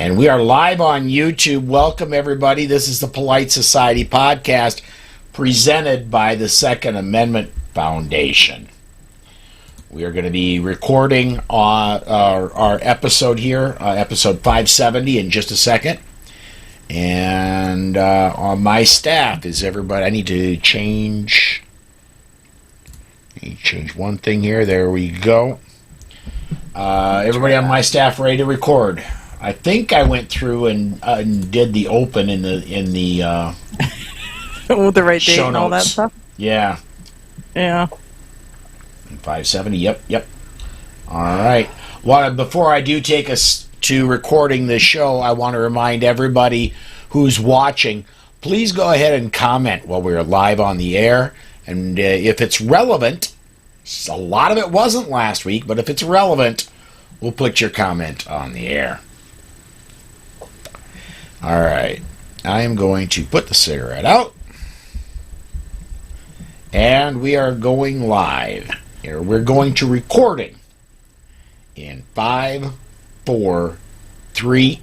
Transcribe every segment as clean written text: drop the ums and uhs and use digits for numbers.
And we are live on YouTube. Welcome, everybody. This is the Polite Society podcast presented by the Second Amendment Foundation. We are going to be recording our episode here, episode 570, in just a second. And on my staff is everybody. I need to change one thing here. There we go. Everybody on my staff ready to record. I think I went through and did the open in the with the right date show and all that notes. stuff. Yeah. 570. Yep. All right. Well, before I do take us to recording this show, I want to remind everybody who's watching, please go ahead and comment while we're live on the air. And if it's relevant, a lot of it wasn't last week, but if it's relevant, we'll put your comment on the air. All right. I am going to put the cigarette out. And we are going live. Here, we're going to recording in 5, 4, 3.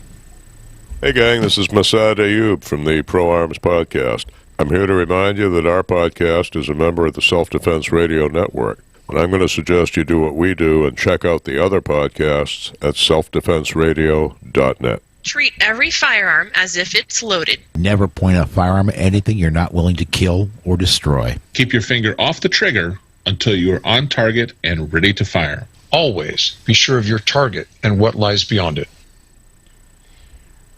Hey gang, this is Masad Ayub from the Pro Arms Podcast. I'm here to remind you that our podcast is a member of the Self-Defense Radio Network. And I'm going to suggest you do what we do and check out the other podcasts at selfdefenseradio.net. Treat every firearm as if it's loaded. Never point a firearm at anything you're not willing to kill or destroy. Keep your finger off the trigger until you are on target and ready to fire. Always be sure of your target and what lies beyond it.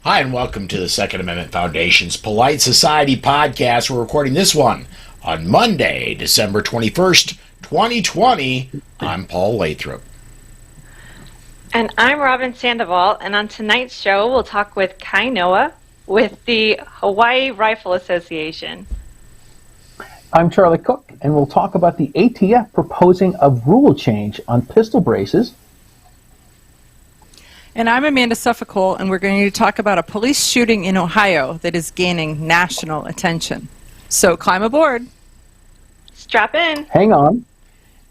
Hi, and welcome to the Second Amendment Foundation's Polite Society podcast. We're recording this one on Monday, December 21st, 2020. I'm Paul Lathrop. And I'm Robin Sandoval, and on tonight's show, we'll talk with Kainoa with the Hawaii Rifle Association. I'm Charlie Cook, and we'll talk about the ATF proposing a rule change on pistol braces. And I'm Amanda Suffolk, and we're going to talk about a police shooting in Ohio that is gaining national attention. So climb aboard. Strap in. Hang on.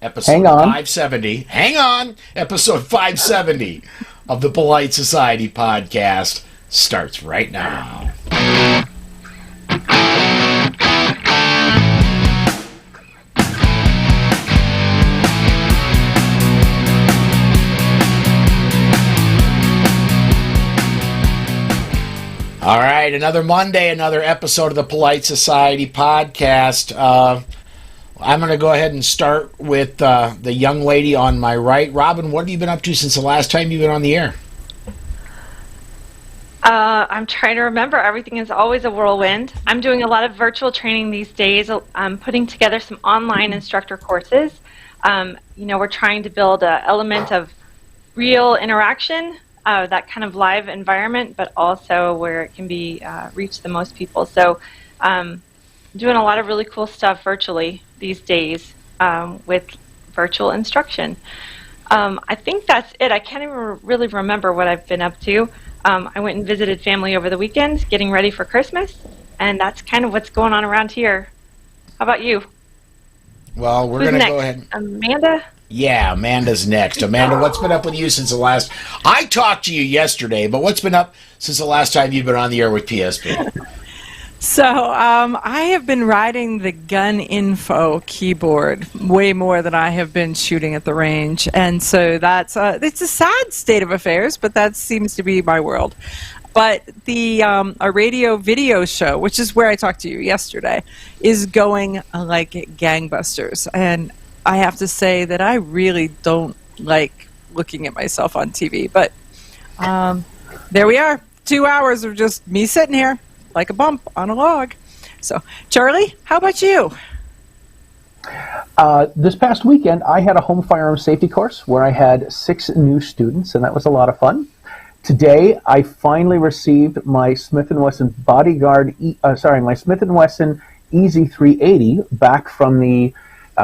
Episode 570. Hang on. Episode 570 of the Polite Society podcast starts right now. All right, another Monday, another episode of the Polite Society podcast. I'm going to go ahead and start with the young lady on my right. Robin, what have you been up to since the last time you've been on the air? I'm trying to remember. Everything is always a whirlwind. I'm doing a lot of virtual training these days. I'm putting together some online instructor courses. We're trying to build an element of real interaction, that kind of live environment, but also where it can be reach the most people. So doing a lot of really cool stuff virtually these days with virtual instruction. I think that's it. I can't even really remember what I've been up to. I went and visited family over the weekend, getting ready for Christmas, and that's kind of what's going on around here. How about you? Well, we're going to go ahead. Amanda? Yeah, Amanda's next. Amanda, what's been up with you since the last... I talked to you yesterday, but what's been up since the last time you've been on the air with PSP? So I have been riding the gun info keyboard way more than I have been shooting at the range. And so that's it's a sad state of affairs, but that seems to be my world. But the a radio video show, which is where I talked to you yesterday, is going like gangbusters. And I have to say that I really don't like looking at myself on TV. But there we are. 2 hours of just me sitting here like a bump on a log. So, Charlie, how about you? This past weekend, I had a home firearm safety course where I had 6 new students, and that was a lot of fun. Today, I finally received my Smith & Wesson my Smith & Wesson Easy 380 back from the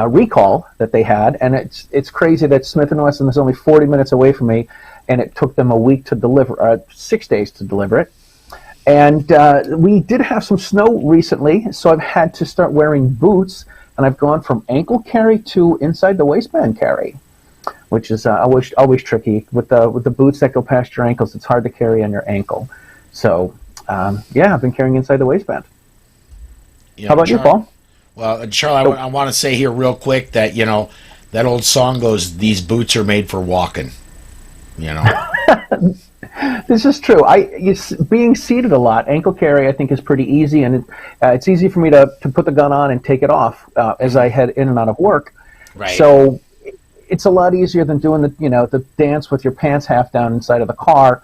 recall that they had, and it's crazy that Smith & Wesson is only 40 minutes away from me, and it took them a week to deliver, 6 days to deliver it. And we did have some snow recently, so I've had to start wearing boots, and I've gone from ankle carry to inside the waistband carry. which is always tricky. With the boots that go past your ankles, it's hard to carry on your ankle. So, I've been carrying inside the waistband. How about you, Paul? Well, Charlie, I want to say here real quick that, that old song goes, "These boots are made for walking." This is true. Being seated a lot, ankle carry I think is pretty easy, and it's easy for me to put the gun on and take it off as I head in and out of work. Right. So it's a lot easier than doing the dance with your pants half down inside of the car,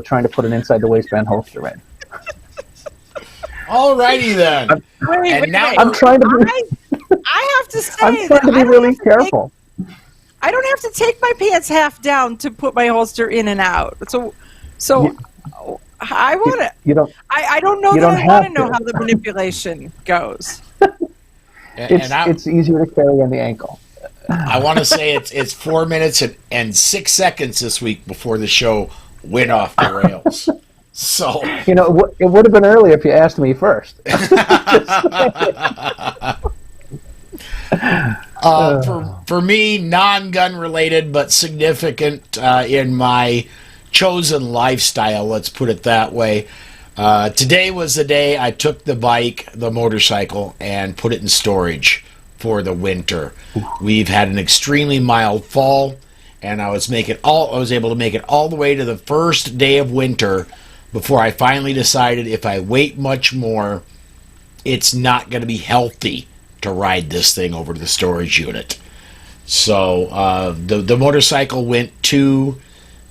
trying to put an inside the waistband holster in. All righty then. I'm trying to be. I have to say, I'm trying to be really careful. I don't have to take my pants half down to put my holster in and out. So I want to. You don't. I don't know that I want to know how the manipulation goes. It's easier to carry on the ankle. I want to say it's 4 minutes and 6 seconds this week before the show went off the rails. So it would have been early if you asked me first. For me, non-gun related, but significant in my chosen lifestyle, let's put it that way. Today was the day I took the motorcycle, and put it in storage for the winter. We've had an extremely mild fall, and I was able to make it all the way to the first day of winter before I finally decided if I wait much more, it's not going to be healthy to ride this thing over to the storage unit. So the motorcycle went to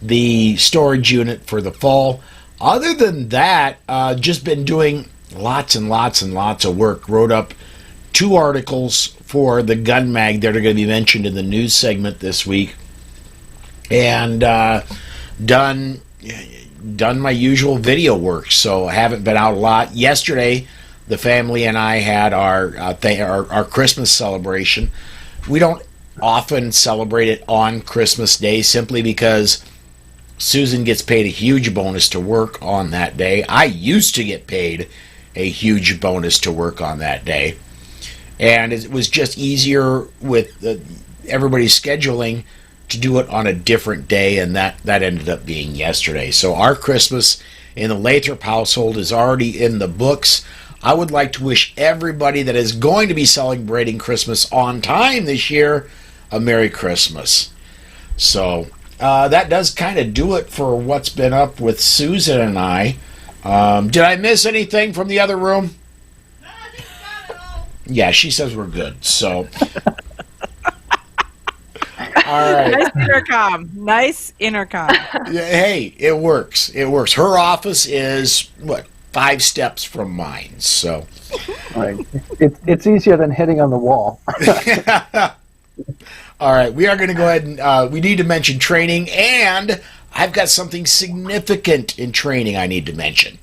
the storage unit for the fall. Other than that, just been doing lots and lots and lots of work. Wrote up 2 articles for the Gun Mag that are going to be mentioned in the news segment this week, and done my usual video work. So I haven't been out a lot. Yesterday, the family and I had our Christmas celebration. We don't often celebrate it on Christmas Day simply because Susan gets paid a huge bonus to work on that day. I used to get paid a huge bonus to work on that day. And it was just easier with everybody's scheduling to do it on a different day, and that ended up being yesterday. So our Christmas in the Lathrop household is already in the books. I would like to wish everybody that is going to be celebrating Christmas on time this year a Merry Christmas. So that does kind of do it for what's been up with Susan and I. Did I miss anything from the other room? No, I think you got it all. Yeah, she says we're good. So, all right. Nice intercom. Yeah, hey, it works. Her office is 5 steps from mine. So, right. It's easier than hitting on the wall. All right, we are going to go ahead and we need to mention training, and I've got something significant in training I need to mention.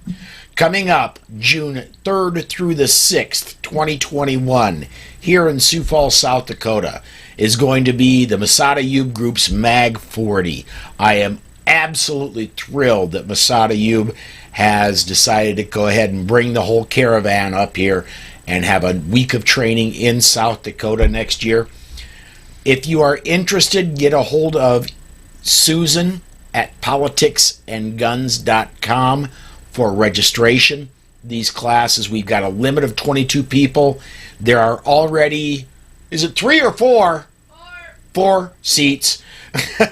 Coming up June 3rd through the 6th, 2021, here in Sioux Falls, South Dakota, is going to be the Masada Yub Group's Mag 40. I am absolutely thrilled that Masada Yub has decided to go ahead and bring the whole caravan up here and have a week of training in South Dakota next year. If you are interested, get a hold of Susan at politicsandguns.com for registration. These classes, we've got a limit of 22 people. There are already, is it 3 or 4? 4 seats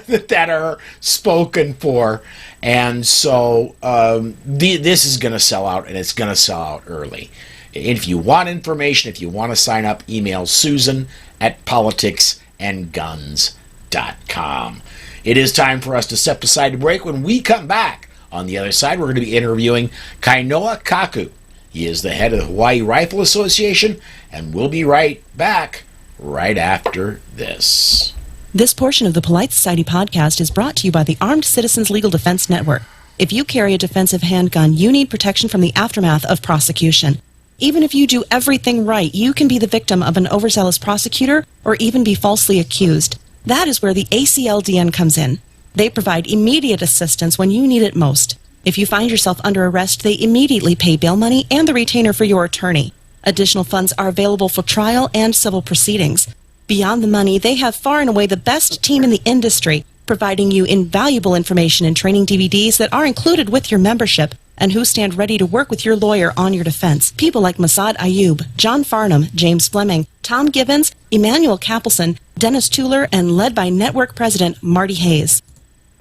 that are spoken for. And so this is going to sell out, and it's going to sell out early. If you want information, if you want to sign up, email Susan at politicsandguns.com. It is time for us to step aside to break. When we come back, on the other side, we're going to be interviewing Kainoa Kaku. He is the head of the Hawaii Rifle Association, and we'll be right back right after this. This portion of the Polite Society podcast is brought to you by the Armed Citizens Legal Defense Network. If you carry a defensive handgun, you need protection from the aftermath of prosecution. Even if you do everything right, you can be the victim of an overzealous prosecutor or even be falsely accused. That is where the ACLDN comes in. They provide immediate assistance when you need it most. If you find yourself under arrest, they immediately pay bail money and the retainer for your attorney. Additional funds are available for trial and civil proceedings. Beyond the money, they have far and away the best team in the industry, providing you invaluable information and training DVDs that are included with your membership and who stand ready to work with your lawyer on your defense. People like Masad Ayub, John Farnham, James Fleming, Tom Gibbons, Emmanuel Capelson, Dennis Tuller, and led by network president Marty Hayes.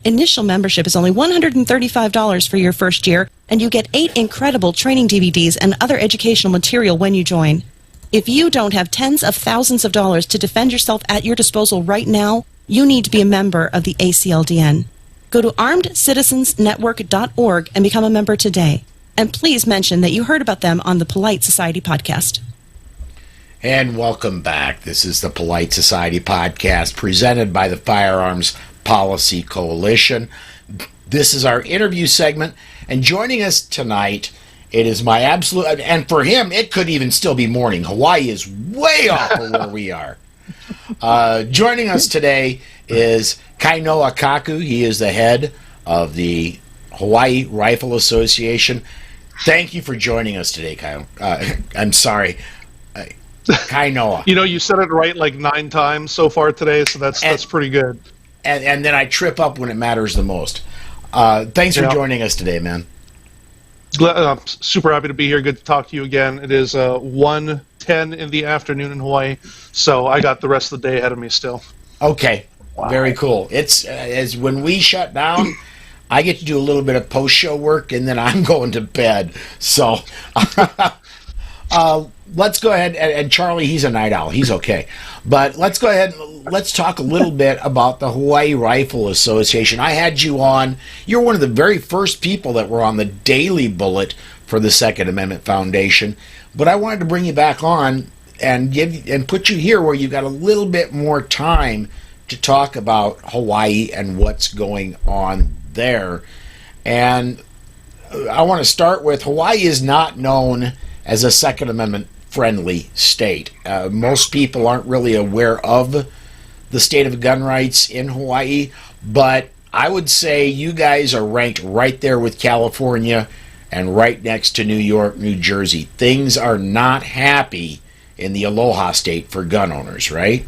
Initial membership is only $135 for your first year, and you get 8 incredible training DVDs and other educational material when you join. If you don't have tens of thousands of dollars to defend yourself at your disposal right now, you need to be a member of the ACLDN. Go to armedcitizensnetwork.org and become a member today. And please mention that you heard about them on the Polite Society podcast. And welcome back. This is the Polite Society podcast presented by the Firearms Policy Coalition. This is our interview segment, and joining us tonight, it is my absolute, and for him, it could even still be morning. Hawaii is way off of where we are. Joining us today is Kainoa Kaku. He is the head of the Hawaii Rifle Association. Thank you for joining us today, Kainoa. Kainoa. You know, you said it right like 9 times so far today, so that's pretty good. And then I trip up when it matters the most. Thanks for joining us today, man. I'm super happy to be here. Good to talk to you again. It is 1:10 in the afternoon in Hawaii, so I got the rest of the day ahead of me still. Okay, wow. Very cool. It's as when we shut down, I get to do a little bit of post-show work, and then I'm going to bed. So let's go ahead, and Charlie, he's a night owl. He's okay. But let's go ahead and let's talk a little bit about the Hawaii Rifle Association. I had you on. You're one of the very first people that were on the Daily Bullet for the Second Amendment Foundation. But I wanted to bring you back on and put you here where you got a little bit more time to talk about Hawaii and what's going on there. And I want to start with Hawaii is not known as a Second Amendment friendly state. Most people aren't really aware of the state of gun rights in Hawaii, but I would say you guys are ranked right there with California and right next to New York, New Jersey. Things are not happy in the Aloha State for gun owners, right?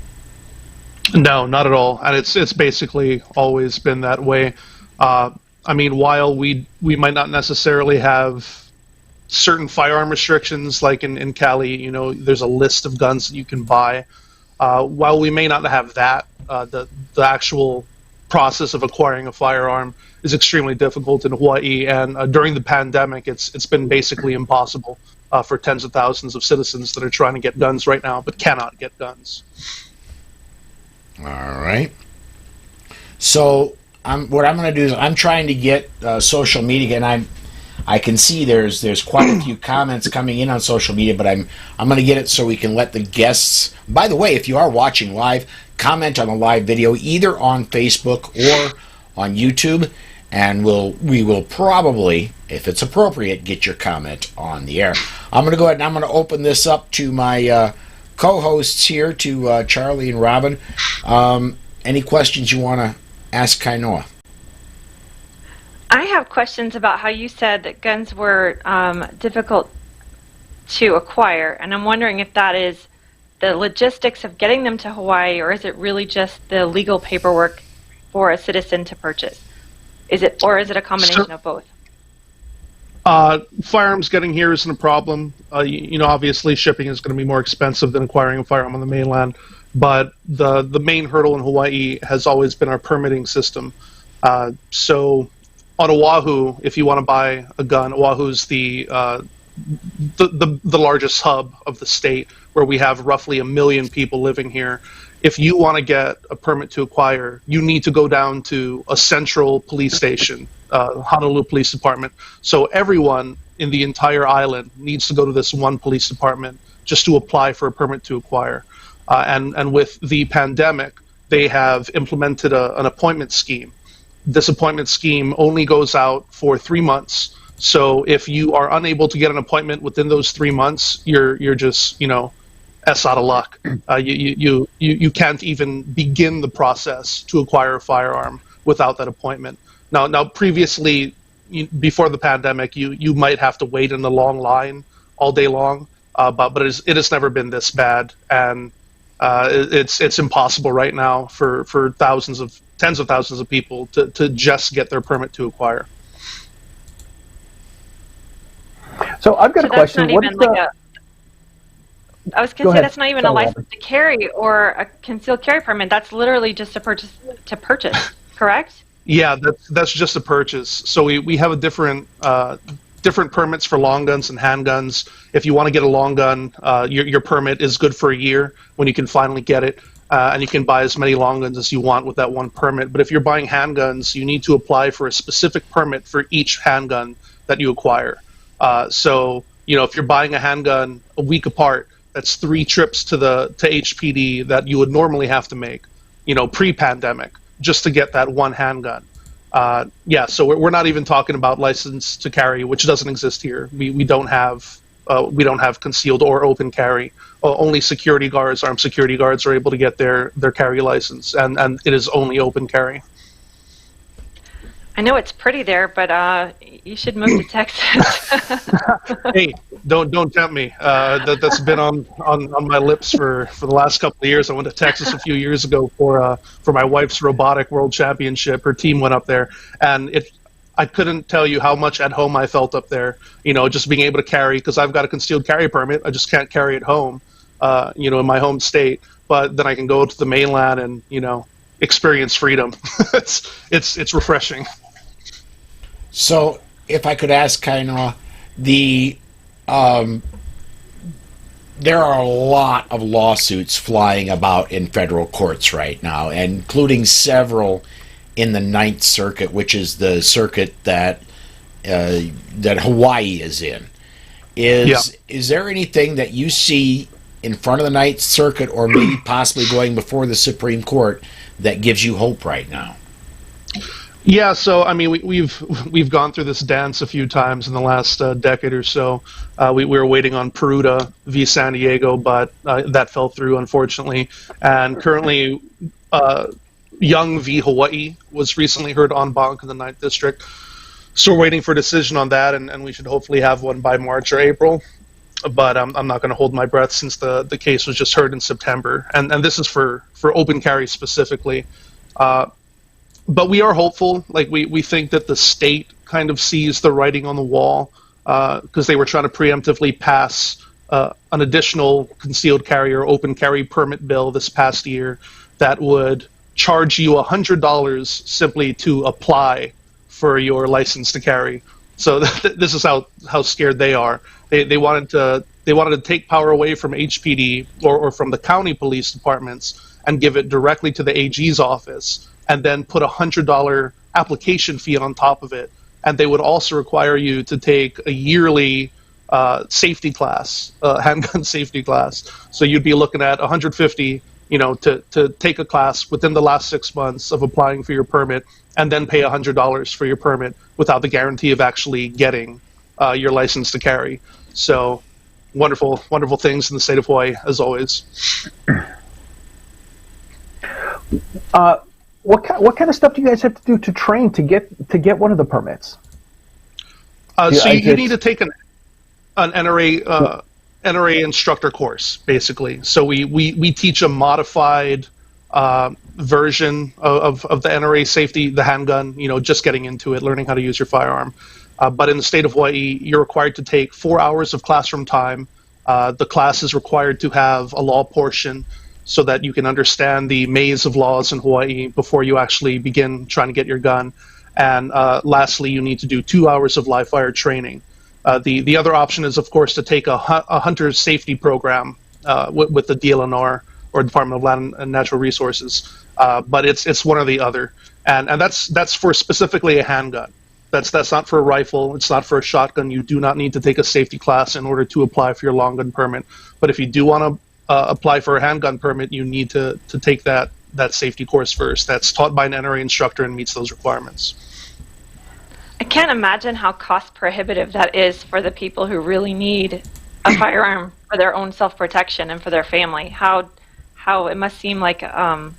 No, not at all. And it's basically always been that way. I mean, while we might not necessarily have certain firearm restrictions, like in Cali, you know, there's a list of guns that you can buy. While we may not have that, the actual process of acquiring a firearm is extremely difficult in Hawaii, and during the pandemic, it's been basically impossible for tens of thousands of citizens that are trying to get guns right now but cannot get guns. All right. So what I'm going to do is I'm trying to get social media, and I can see there's quite a few comments coming in on social media, but I'm going to get it so we can let the guests. By the way, if you are watching live, comment on the live video either on Facebook or on YouTube, and we will probably, if it's appropriate, get your comment on the air. I'm going to go ahead and I'm going to open this up to my co-hosts here, to Charlie and Robin. Any questions you want to ask Kainoa? I have questions about how you said that guns were difficult to acquire, and I'm wondering if that is the logistics of getting them to Hawaii, or is it really just the legal paperwork for a citizen to purchase? Is it a combination of both? Firearms getting here isn't a problem. You know, obviously shipping is going to be more expensive than acquiring a firearm on the mainland, but the main hurdle in Hawaii has always been our permitting system. So on Oahu, if you want to buy a gun, Oahu's the largest hub of the state, where we have roughly 1 million people living here. If you want to get a permit to acquire, you need to go down to a central police station, Honolulu Police Department. So everyone in the entire island needs to go to this one police department just to apply for a permit to acquire. And with the pandemic, they have implemented an appointment scheme. This appointment scheme only goes out for 3 months. So if you are unable to get an appointment within those 3 months, you're just, you know, out of luck. You can't even begin the process to acquire a firearm without that appointment. Now previously, before the pandemic, you might have to wait in the long line all day long, but it has never been this bad. And It's impossible right now for tens of thousands of people to just get their permit to acquire. So I've got a question. I was going to say that's not even a license to carry or a concealed carry permit. That's literally just a purchase, correct? Yeah, that's just a purchase. So we have a different permits for long guns and handguns. If you want to get a long gun, your permit is good for a year when you can finally get it, and you can buy as many long guns as you want with that one permit. But if you're buying handguns, you need to apply for a specific permit for each handgun that you acquire. So if you're buying a handgun a week apart, that's 3 trips to HPD that you would normally have to make, pre-pandemic, just to get that one handgun. So we're not even talking about license to carry, which doesn't exist here. We don't have concealed or open carry. Only security guards, armed security guards, are able to get their carry license, and it is only open carry. I know it's pretty there, but you should move to Texas. Hey, don't tempt me. That's been on my lips for the last couple of years. I went to Texas a few years ago for my wife's robotic world championship. Her team went up there, and I couldn't tell you how much at home I felt up there. Just being able to carry, because I've got a concealed carry permit. I just can't carry at home, in my home state. But then I can go to the mainland and experience freedom. It's refreshing. So, if I could ask Kainoa, there are a lot of lawsuits flying about in federal courts right now, including several in the Ninth Circuit, which is the circuit that Hawaii is in. Is there anything that you see in front of the Ninth Circuit, or maybe possibly going before the Supreme Court, that gives you hope right now? Yeah, so I mean, we've gone through this dance a few times in the last decade or so. We were waiting on Peruta v. San Diego, but that fell through, unfortunately. And currently, Young v. Hawaii was recently heard en banc in the 9th District. So we're waiting for a decision on that, and we should hopefully have one by March or April. But I'm not going to hold my breath since the case was just heard in September. And this is for open carry specifically. But we are hopeful. Like we think that the state kind of sees the writing on the wall, because they were trying to preemptively pass an additional concealed carry or open carry permit bill this past year that would charge you $100 simply to apply for your license to carry. So this is how scared they are. They wanted to take power away from HPD or from the county police departments and give it directly to the AG's office, and then put a $100 application fee on top of it. And they would also require you to take a yearly safety class, handgun safety class. So you'd be looking at $150, to take a class within the last 6 months of applying for your permit, and then pay $100 for your permit without the guarantee of actually getting your license to carry. So wonderful, wonderful things in the state of Hawaii, as always. What kind of stuff do you guys have to do to train to get one of the permits? So you need to take an NRA instructor course, basically. So we teach a modified version of the NRA safety, the handgun. Just getting into it, learning how to use your firearm. But in the state of Hawaii, you're required to take 4 hours of classroom time. The class is required to have a law portion, so that you can understand the maze of laws in Hawaii before you actually begin trying to get your gun. And lastly, you need to do 2 hours of live fire training. The other option is, of course, to take a hunter's safety program with the DLNR, or Department of Land and Natural Resources. But it's one or the other. And that's for specifically a handgun. That's not for a rifle. It's not for a shotgun. You do not need to take a safety class in order to apply for your long gun permit. But if you do want to apply for a handgun permit, you need to take that safety course first. That's taught by an NRA instructor and meets those requirements. I can't imagine how cost prohibitive that is for the people who really need a firearm for their own self-protection and for their family. How it must seem like an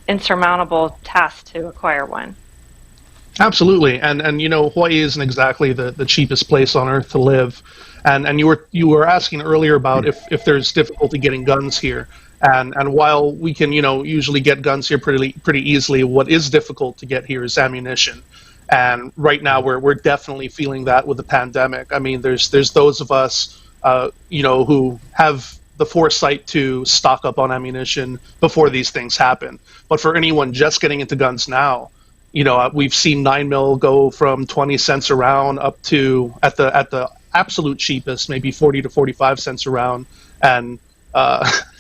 insurmountable task to acquire one. Absolutely, and Hawaii isn't exactly the cheapest place on earth to live. And you were asking earlier about if there's difficulty getting guns here, And while we can, usually get guns here pretty easily, what is difficult to get here is ammunition. And right now we're definitely feeling that with the pandemic. I mean, there's those of us, who have the foresight to stock up on ammunition before these things happen. But for anyone just getting into guns now, we've seen 9mm go from 20 cents a round up to at the absolute cheapest, maybe 40 to 45 cents a round, and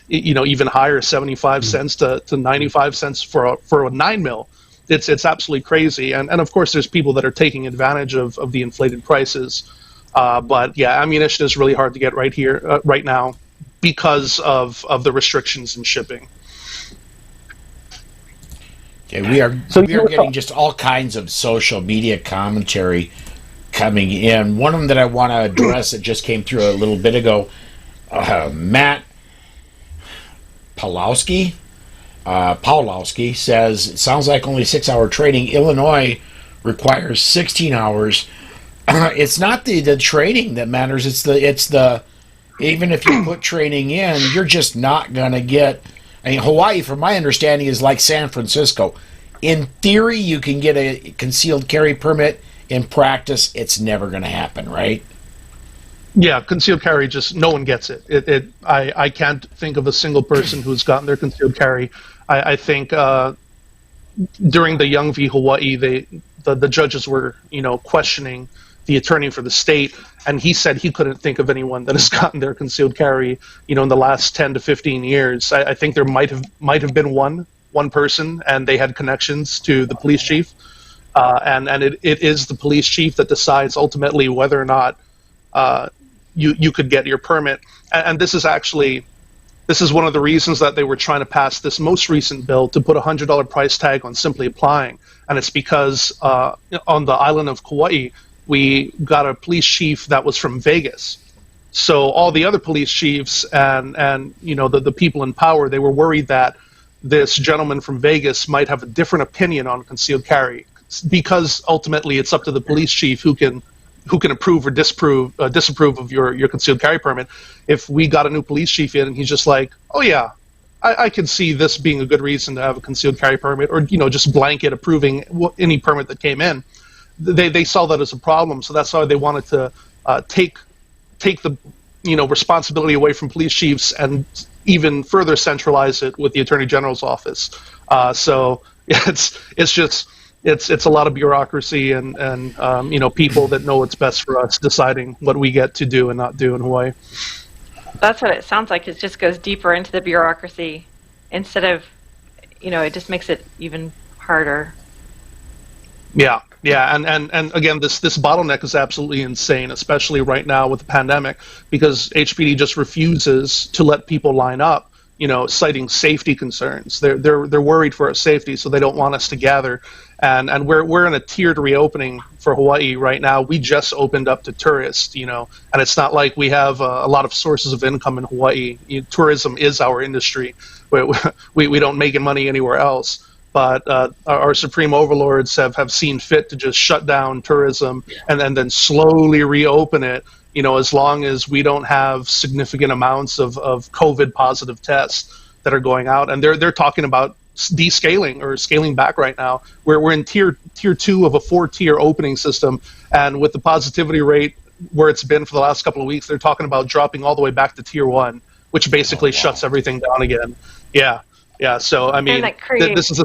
even higher, 75 cents to 95 cents for a 9mm. It's absolutely crazy, and of course there's people that are taking advantage of the inflated prices. But yeah, ammunition is really hard to get right now because of the restrictions in shipping. Okay, we are getting just all kinds of social media commentary coming in. One of them that I want to address that just came through a little bit ago, Matt Pawlowski says, it sounds like only 6-hour training. Illinois requires 16 hours. It's not the training that matters. It's the even if you put training in, you're just not going to get. I mean, Hawaii, from my understanding, is like San Francisco. In theory, you can get a concealed carry permit. In practice, it's never going to happen, right? Yeah, concealed carry, just no one gets it. I can't think of a single person who's gotten their concealed carry. I think during the Young v. Hawaii, the judges were questioning the attorney for the state, and he said he couldn't think of anyone that has gotten their concealed carry in the last 10 to 15 years. I think there might have been one person, and they had connections to the police chief, and it is the police chief that decides ultimately whether or not you could get your permit. And this is one of the reasons that they were trying to pass this most recent bill to put a $100 price tag on simply applying. And it's because on the island of Kauai, we got a police chief that was from Vegas. So all the other police chiefs and the people in power, they were worried that this gentleman from Vegas might have a different opinion on concealed carry, because ultimately it's up to the police chief who can approve or disapprove of your concealed carry permit. If we got a new police chief in and he's just like, oh yeah, I can see this being a good reason to have a concealed carry permit, or just blanket approving any permit that came in, they saw that as a problem. So that's why they wanted to take the responsibility away from police chiefs and even further centralize it with the Attorney General's office. So it's a lot of bureaucracy and people that know what's best for us deciding what we get to do and not do in Hawaii. That's what it sounds like. It just goes deeper into the bureaucracy instead of, it just makes it even harder. Yeah, and again, this bottleneck is absolutely insane, especially right now with the pandemic, because HPD just refuses to let people line up, citing safety concerns. They're worried for our safety, so they don't want us to gather. And we're in a tiered reopening for Hawaii right now. We just opened up to tourists, and it's not like we have a lot of sources of income in Hawaii. Tourism is our industry. We don't make money anywhere else. But our supreme overlords have seen fit to just shut down tourism and then slowly reopen it, as long as we don't have significant amounts of COVID positive tests that are going out. And they're talking about descaling or scaling back right now. We're in tier 2 of a 4-tier opening system, and with the positivity rate where it's been for the last couple of weeks, they're talking about dropping all the way back to tier 1, which basically shuts everything down again. Yeah. So I mean, this is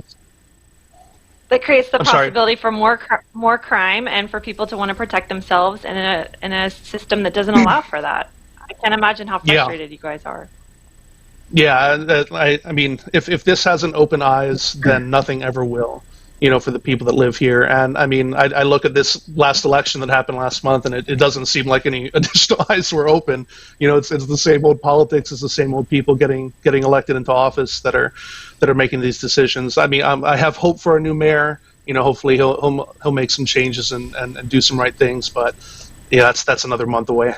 that creates the possibility for more crime and for people to want to protect themselves in a system that doesn't allow for that. I can't imagine how frustrated you guys are. Yeah, I mean, if this hasn't opened eyes, then nothing ever will, for the people that live here. And I mean, I look at this last election that happened last month, and it doesn't seem like any additional eyes were open. It's the same old politics. It's the same old people getting elected into office that are making these decisions. I mean, I have hope for a new mayor. Hopefully he'll make some changes and do some right things. But yeah, that's another month away.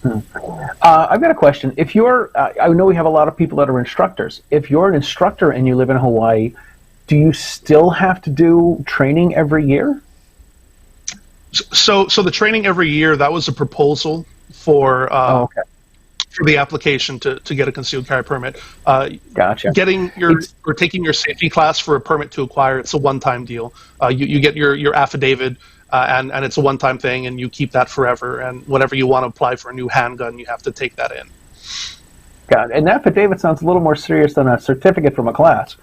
I've got a question. If you're, I know we have a lot of people that are instructors. If you're an instructor and you live in Hawaii, do you still have to do training every year? So the training every year, that was a proposal for for the application to get a concealed carry permit. Gotcha. Taking your safety class for a permit to acquire, it's a one-time deal. You get your affidavit, and it's a one-time thing, and you keep that forever. And whenever you want to apply for a new handgun, you have to take that in. God, an affidavit sounds a little more serious than a certificate from a class.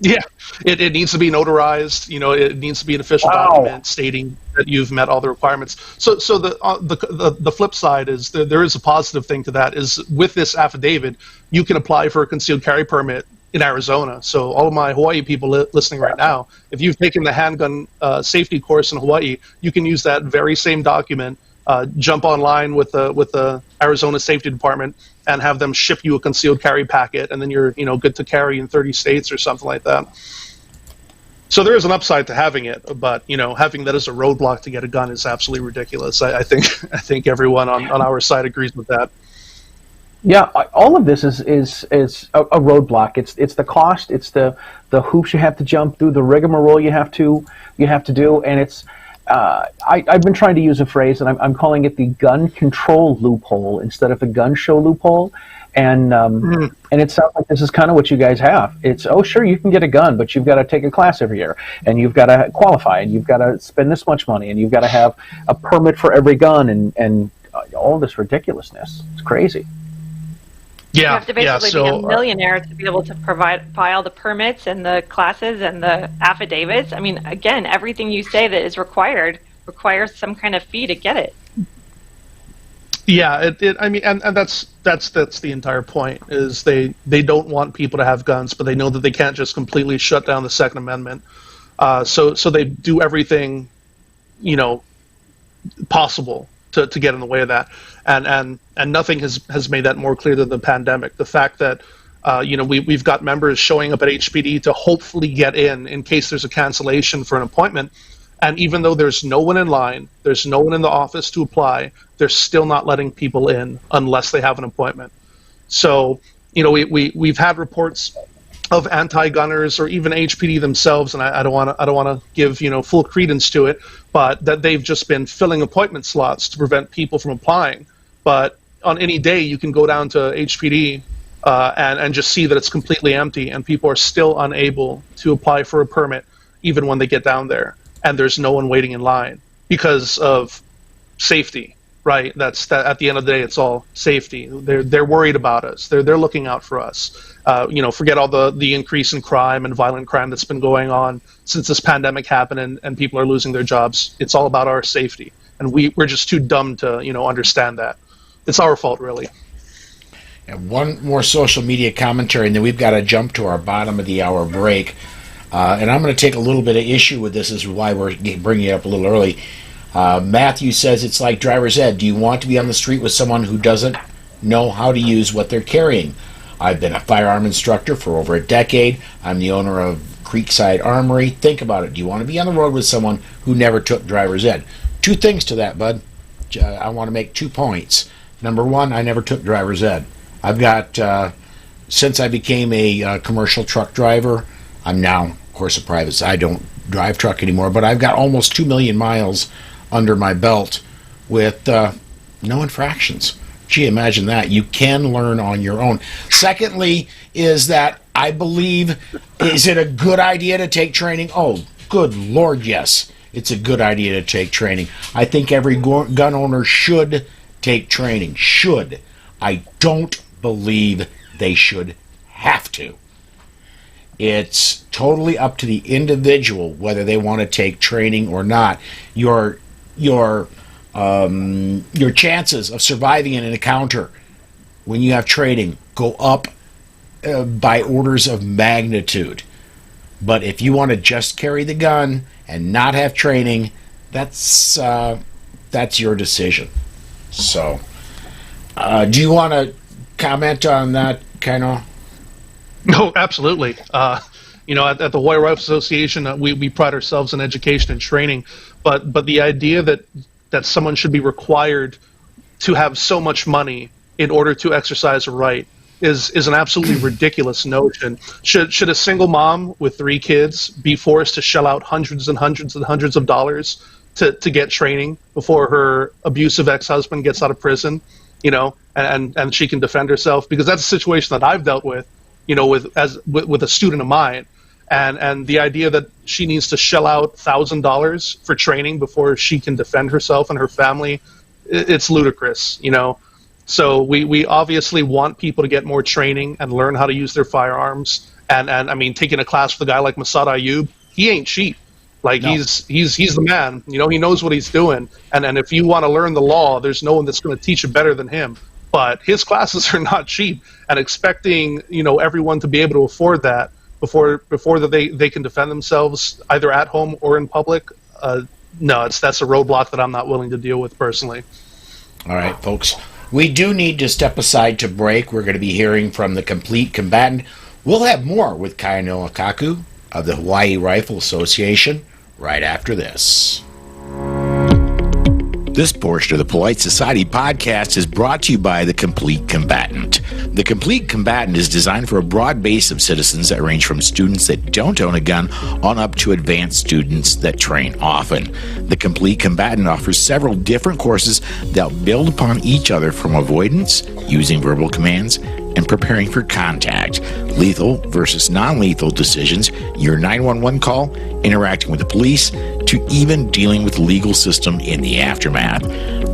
Yeah, it needs to be notarized. It needs to be an official document stating that you've met all the requirements. So the flip side is there is a positive thing to that. Is with this affidavit, you can apply for a concealed carry permit in Arizona. So all of my Hawaii people listening right now, if you've taken the handgun safety course in Hawaii, you can use that very same document. Jump online with the Arizona Safety Department and have them ship you a concealed carry packet, and then you're good to carry in 30 states or something like that. So there is an upside to having it, but having that as a roadblock to get a gun is absolutely ridiculous. I think everyone on our side agrees with that. Yeah, all of this is a roadblock. It's the cost, it's the hoops you have to jump through, the rigmarole you have to do, and it's. I've been trying to use a phrase, and I'm calling it the gun control loophole instead of the gun show loophole. And it sounds like this is kind of what you guys have. It's, sure, you can get a gun, but you've got to take a class every year, and you've got to qualify, and you've got to spend this much money, and you've got to have a permit for every gun, and all this ridiculousness. It's crazy. Yeah, you have to basically be a millionaire to be able to file the permits and the classes and the affidavits. I mean, again, everything you say that is requires some kind of fee to get it. Yeah, and that's the entire point. Is they don't want people to have guns, but they know that they can't just completely shut down the Second Amendment. So they do everything, possible to get in the way of that, and nothing has made that more clear than the pandemic. The fact that we've got members showing up at HPD to hopefully get in case there's a cancellation for an appointment, and even though there's no one in line, there's no one in the office to apply, they're still not letting people in unless they have an appointment. So we've had reports of anti-gunners or even HPD themselves, and I don't want to give full credence to it, but that they've just been filling appointment slots to prevent people from applying. But on any day, you can go down to HPD and just see that it's completely empty, and people are still unable to apply for a permit even when they get down there, and there's no one waiting in line because of safety. Right, that's at the end of the day, it's all safety. They're worried about us. They're looking out for us. Forget all the increase in crime and violent crime that's been going on since this pandemic happened, and people are losing their jobs. It's all about our safety, and we're just too dumb to understand that. It's our fault, really. And one more social media commentary, and then we've got to jump to our bottom of the hour break. And I'm going to take a little bit of issue with this. This is why we're bringing it up a little early. Matthew says it's like driver's ed. Do you want to be on the street with someone who doesn't know how to use what they're carrying? I've been a firearm instructor for over a decade. I'm the owner of Creekside Armory. Think about it. Do you want to be on the road with someone who never took driver's ed? Two things to that, bud. I want to make 2 points. Number one, I never took driver's ed. I've got, since I became a commercial truck driver, I'm now, of course, a private side. I don't drive truck anymore, but I've got almost 2 million miles under my belt with no infractions. Gee, imagine that. You can learn on your own. Secondly, is that I believe, is it a good idea to take training? Oh, good Lord, yes. It's a good idea to take training. I think every gun owner should take training. Should. I don't believe they should have to. It's totally up to the individual whether they want to take training or not. Your chances of surviving in an encounter when you have training go up by orders of magnitude. But if you want to just carry the gun and not have training, that's your decision. So, do you want to comment on that, Kainoa? No, absolutely. At the Hawaii Rifle Association, we pride ourselves in education and training, but the idea that someone should be required to have so much money in order to exercise a right is an absolutely ridiculous notion. Should a single mom with 3 kids be forced to shell out hundreds and hundreds and hundreds of dollars to get training before her abusive ex-husband gets out of prison? and she can defend herself, because that's a situation that I've dealt with, with a student of mine. And the idea that she needs to shell out $1,000 for training before she can defend herself and her family, it's ludicrous, So we obviously want people to get more training and learn how to use their firearms. And I mean, taking a class with a guy like Masad Ayub, he ain't cheap. Like, no. He's the man. He knows what he's doing. And if you want to learn the law, there's no one that's going to teach it better than him. But his classes are not cheap. And expecting everyone to be able to afford that before they can defend themselves either at home or in public, no, that's a roadblock that I'm not willing to deal with personally. All right, folks. We do need to step aside to break. We're going to be hearing from the Complete Combatant. We'll have more with Kainoa Kaku of the Hawaii Rifle Association right after this. This portion of the Polite Society podcast is brought to you by the Complete Combatant. The Complete Combatant is designed for a broad base of citizens that range from students that don't own a gun on up to advanced students that train often. The Complete Combatant offers several different courses that build upon each other, from avoidance, using verbal commands, and preparing for contact, lethal versus non-lethal decisions, your 911 call, interacting with the police, to even dealing with the legal system in the aftermath.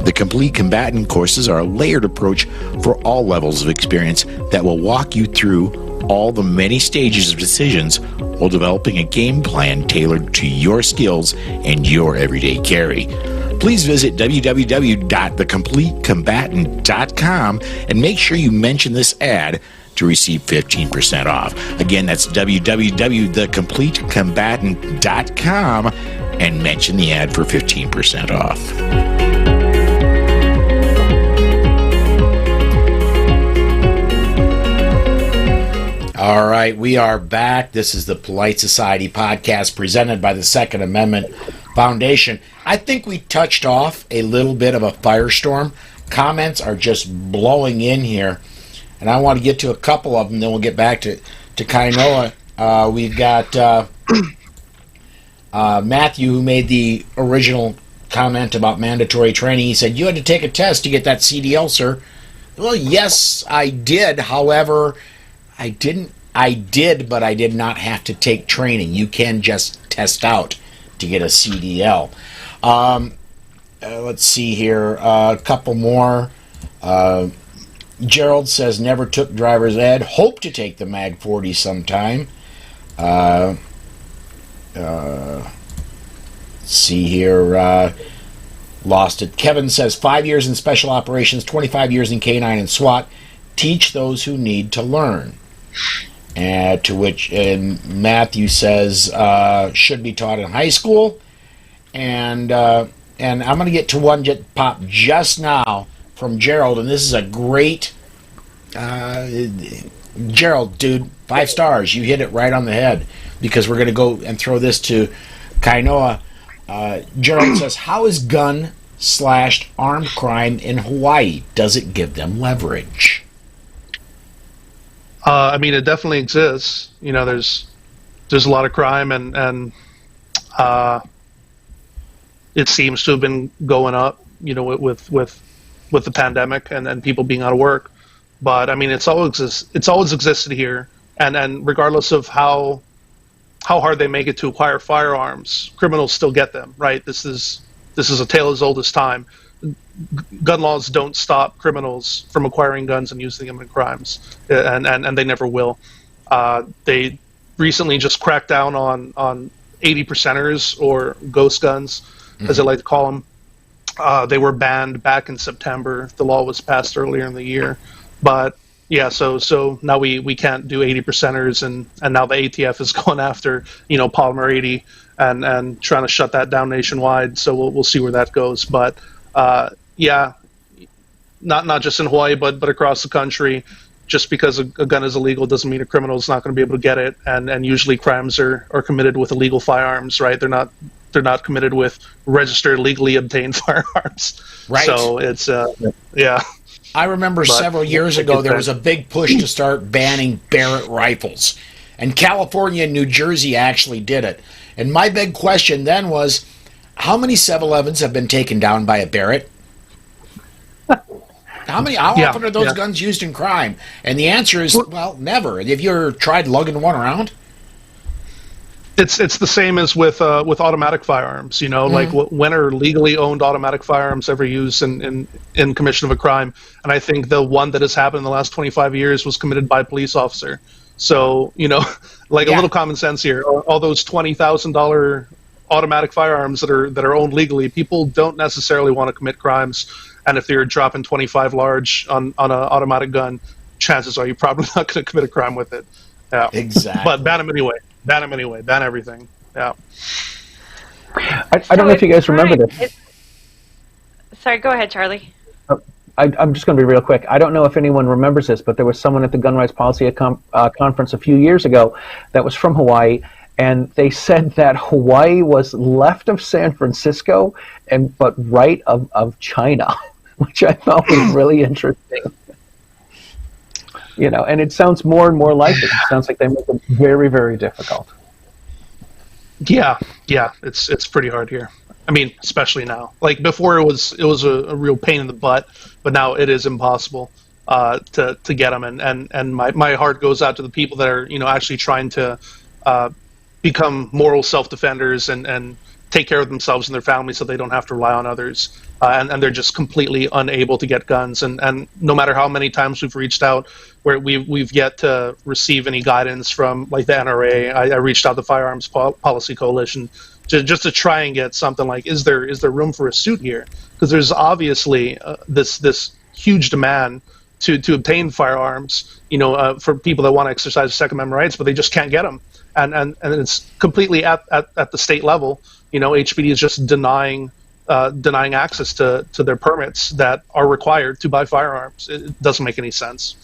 The Complete Combatant courses are a layered approach for all levels of experience that will walk you through all the many stages of decisions while developing a game plan tailored to your skills and your everyday carry. Please visit www.thecompletecombatant.com and make sure you mention this ad to receive 15% off. Again, that's www.thecompletecombatant.com and mention the ad for 15% off. All right, we are back. This is the Polite Society podcast presented by the Second Amendment Foundation. I think we touched off a little bit of a firestorm. Comments are just blowing in here, and I want to get to a couple of them, then we'll get back to Kainoa. We've got Matthew, who made the original comment about mandatory training. He said, "You had to take a test to get that CDL, sir." Well, yes, I did. However, I did, but I did not have to take training. You can just test out to get a CDL. Let's see here. A couple more. Gerald says, never took driver's ed. Hope to take the Mag 40 sometime. Let's see here. Lost it. Kevin says, 5 years in special operations, 25 years in K-9 and SWAT. Teach those who need to learn. To which Matthew says, should be taught in high school. And I'm going to get to one that popped just now from Gerald, and this is a great Gerald, dude, 5 stars. You hit it right on the head, because we're going to go and throw this to Kainoa. Gerald says, how is gun/armed crime in Hawaii? Does it give them leverage? I mean, it definitely exists. There's a lot of crime, and it seems to have been going up, with the pandemic and people being out of work. But I mean, it's always existed here, and regardless of how hard they make it to acquire firearms, criminals still get them. Right? This is a tale as old as time. Gun laws don't stop criminals from acquiring guns and using them in crimes, and they never will. They recently just cracked down on 80%ers, or ghost guns, as I like to call them. They were banned back in September. The law was passed earlier in the year, but yeah, so now we can't do 80%ers, and now the ATF is going after polymer 80 and trying to shut that down nationwide. So we'll see where that goes, but. Yeah, not just in Hawaii, but across the country. Just because a gun is illegal doesn't mean a criminal is not going to be able to get it. And usually crimes are committed with illegal firearms, right? They're not committed with registered, legally obtained firearms. Right. So it's yeah. I remember several years ago there was a big push to start banning Barrett rifles, and California and New Jersey actually did it. And my big question then was, how many 7-Elevens have been taken down by a Barrett? How Yeah, often are those yeah. guns used in crime? And the answer is, well, never. Have you ever tried lugging one around? It's the same as with automatic firearms. Like when are legally owned automatic firearms ever used in commission of a crime? And I think the one that has happened in the last 25 years was committed by a police officer. So like a little common sense here. All those $20,000 automatic firearms that are owned legally, people don't necessarily want to commit crimes. And if you're dropping 25 large on an automatic gun, chances are you're probably not going to commit a crime with it. Yeah, exactly. But ban them anyway. Ban them anyway. Ban everything. Yeah. I don't know if you guys remember this. Sorry, go ahead, Charlie. I'm just going to be real quick. I don't know if anyone remembers this, but there was someone at the Gun Rights Policy Conference a few years ago that was from Hawaii, and they said that Hawaii was left of San Francisco, but right of China, which I thought was really interesting. And it sounds more and more like it. It sounds like they make it very, very difficult. Yeah, it's pretty hard here. I mean, especially now. Like before, it was a real pain in the butt, but now it is impossible to get them. And my heart goes out to the people that are actually trying to become moral self-defenders and take care of themselves and their families so they don't have to rely on others. And they're just completely unable to get guns. And no matter how many times we've reached out, where we've yet to receive any guidance from like the NRA. I reached out to the Firearms Policy Coalition just to try and get something like, is there room for a suit here? Because there's obviously this huge demand to obtain firearms, for people that want to exercise Second Amendment rights, but they just can't get them. And it's completely at the state level. HPD is just denying access to their permits that are required to buy firearms. It doesn't make any sense.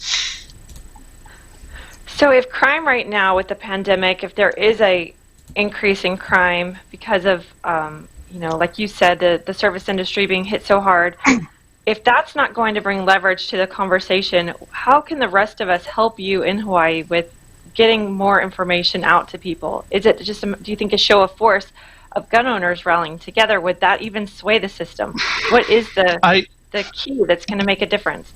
So if crime right now with the pandemic, if there is a increase in crime because of, like you said, the service industry being hit so hard, if that's not going to bring leverage to the conversation, how can the rest of us help you in Hawaii with getting more information out to people? Is it just, do you think, a show of force of gun owners rallying together? Would that even sway the system? What is the key that's going to make a difference?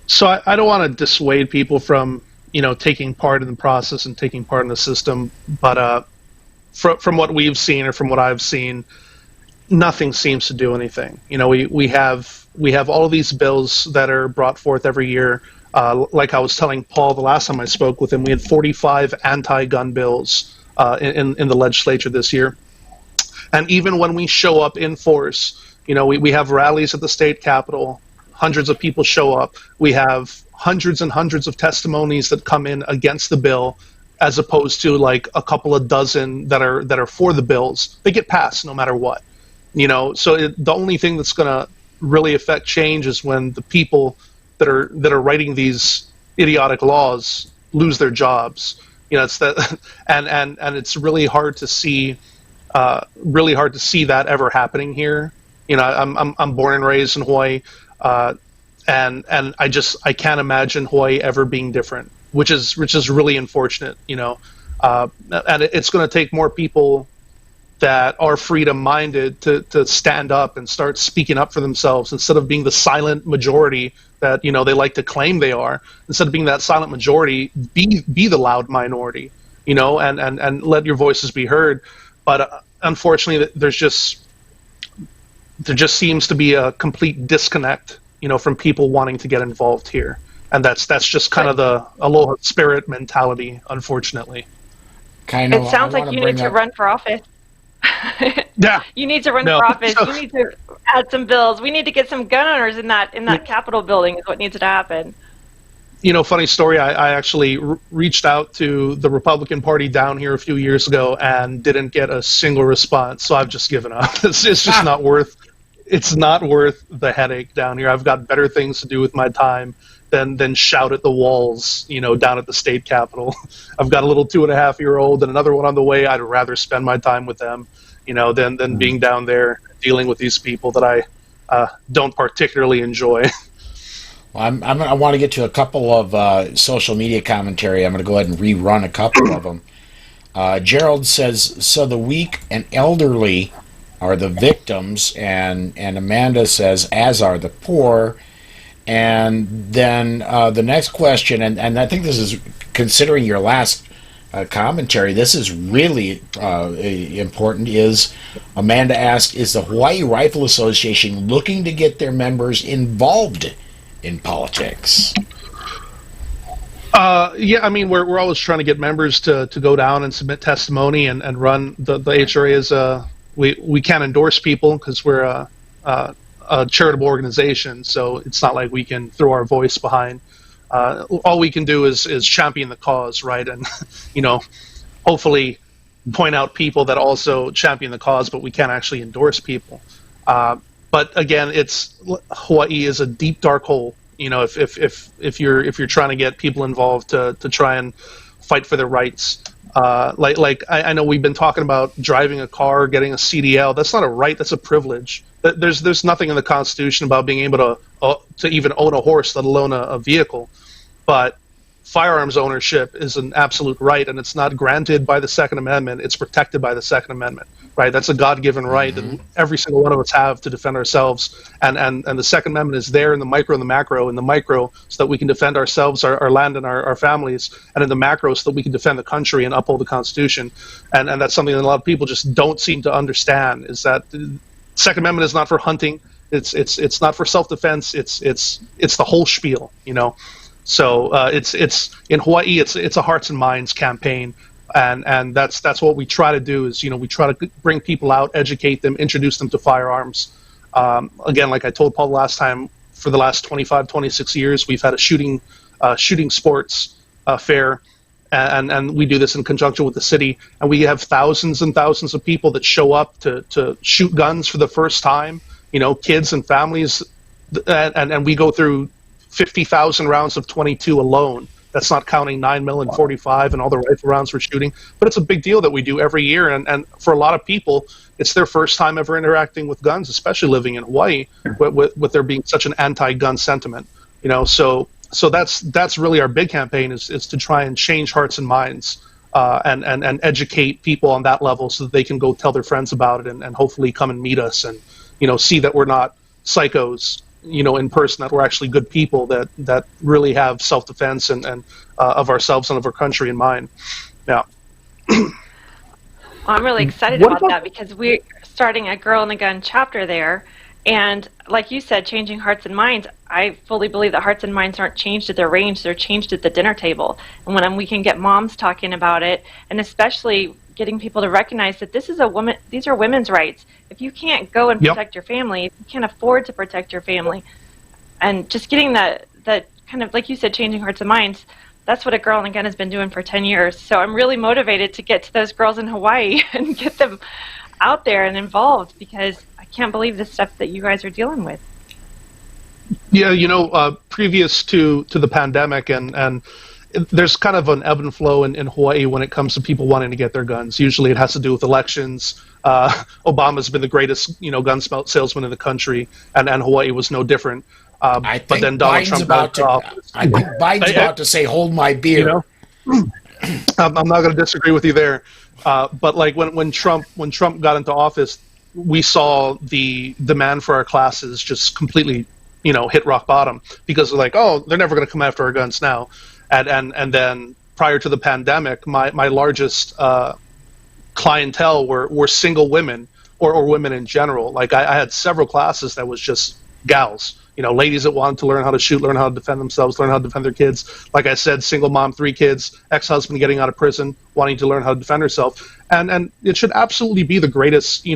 So I don't want to dissuade people from taking part in the process and taking part in the system, but from what we've seen or from what I've seen, nothing seems to do anything. We have all of these bills that are brought forth every year. Like I was telling Paul the last time I spoke with him, we had 45 anti-gun bills in the legislature this year. And even when we show up in force, we have rallies at the state capitol, hundreds of people show up. We have hundreds and hundreds of testimonies that come in against the bill, as opposed to like a couple of dozen that are for the bills. They get passed no matter what. So the only thing that's going to really affect change is when the people that are writing these idiotic laws lose their jobs. It's that, and it's really hard to see that ever happening here. I'm born and raised in Hawaii, and I can't imagine Hawaii ever being different, which is really unfortunate. And it's going to take more people that are freedom-minded to stand up and start speaking up for themselves instead of being the silent majority that they like to claim they are. Instead of being that silent majority, be the loud minority, and let your voices be heard. But unfortunately, there just seems to be a complete disconnect, from people wanting to get involved here, and that's just kind of the aloha spirit mentality, unfortunately. It sounds like you need to run for office. Yeah. You need to run for office. You need to add some bills. We need to get some gun owners in that Capitol building is what needs to happen. Funny story, I actually reached out to the Republican Party down here a few years ago and didn't get a single response, so I've just given up. It's just not worth the headache down here. I've got better things to do with my time than shout at the walls, down at the state capitol. I've got a little 2.5-year-old and another one on the way. I'd rather spend my time with them, than being down there dealing with these people that I don't particularly enjoy. Well, I want to get to a couple of social media commentary. I'm going to go ahead and rerun a couple of them. Gerald says, so the weak and elderly are the victims, and Amanda says, as are the poor. And then the next question, and I think this is, considering your last commentary, this is really important, is Amanda asks, is the Hawaii Rifle Association looking to get their members involved in politics? Yeah, I mean, we're always trying to get members to go down and submit testimony and run. The HRA is we can't endorse people because we're a charitable organization, so it's not like we can throw our voice behind. All we can do is champion the cause, right? And hopefully point out people that also champion the cause, but we can't actually endorse people. But again, Hawaii is a deep dark hole. If you're trying to get people involved to try and fight for their rights, I know we've been talking about driving a car, getting a CDL. That's not a right; that's a privilege. There's nothing in the Constitution about being able to even own a horse, let alone a vehicle. But firearms ownership is an absolute right, and it's not granted by the Second Amendment. It's protected by the Second Amendment, right? That's a God-given right that every single one of us have to defend ourselves. And the Second Amendment is there in the micro and the macro. In the micro, so that we can defend ourselves, our land, and our families, and in the macro, so that we can defend the country and uphold the Constitution. And that's something that a lot of people just don't seem to understand, is that the Second Amendment is not for hunting. It's not for self-defense. It's the whole spiel, So it's in Hawaii. It's a hearts and minds campaign, and that's what we try to do. Is we try to bring people out, educate them, introduce them to firearms. Again, like I told Paul last time, for the last 26 years, we've had a shooting sports fair, and we do this in conjunction with the city, and we have thousands and thousands of people that show up to shoot guns for the first time. Kids and families, and we go through 50,000 rounds of .22 alone. That's not counting 9mm and .45 and all the rifle rounds we're shooting. But it's a big deal that we do every year. And for a lot of people, it's their first time ever interacting with guns, especially living in Hawaii, with there being such an anti-gun sentiment. So that's really our big campaign is to try and change hearts and minds and educate people on that level so that they can go tell their friends about it and hopefully come and meet us and see that we're not psychos in person, that we're actually good people that really have self-defense and of ourselves and of our country in mind. Yeah. I'm really excited about that because we're starting a Girl and a Gun chapter there. And like you said, changing hearts and minds, I fully believe that hearts and minds aren't changed at their range, they're changed at the dinner table. And when we can get moms talking about it, and especially getting people to recognize that these are women's rights. If you can't go and protect your family, if you can't afford to protect your family, and just getting that kind of, like you said, changing hearts and minds, that's what a Girl and a Gun has been doing for 10 years. So I'm really motivated to get to those girls in Hawaii and get them out there and involved, because I can't believe the stuff that you guys are dealing with. Yeah, previous to the pandemic and there's kind of an ebb and flow in Hawaii when it comes to people wanting to get their guns. Usually it has to do with elections. Obama's been the greatest, gun salesman in the country, and Hawaii was no different. I think but then Donald Biden's Trump I think Biden's about to say, "Hold my beer." I'm not going to disagree with you there. But like when Trump got into office, we saw the demand for our classes just completely, hit rock bottom, because they're like, oh, they're never going to come after our guns now. And then prior to the pandemic, my largest clientele were single women or women in general. Like I had several classes that was just gals, ladies that wanted to learn how to shoot, learn how to defend themselves, learn how to defend their kids. Like I said, single mom, 3 kids, ex-husband getting out of prison, wanting to learn how to defend herself. And it should absolutely be the greatest,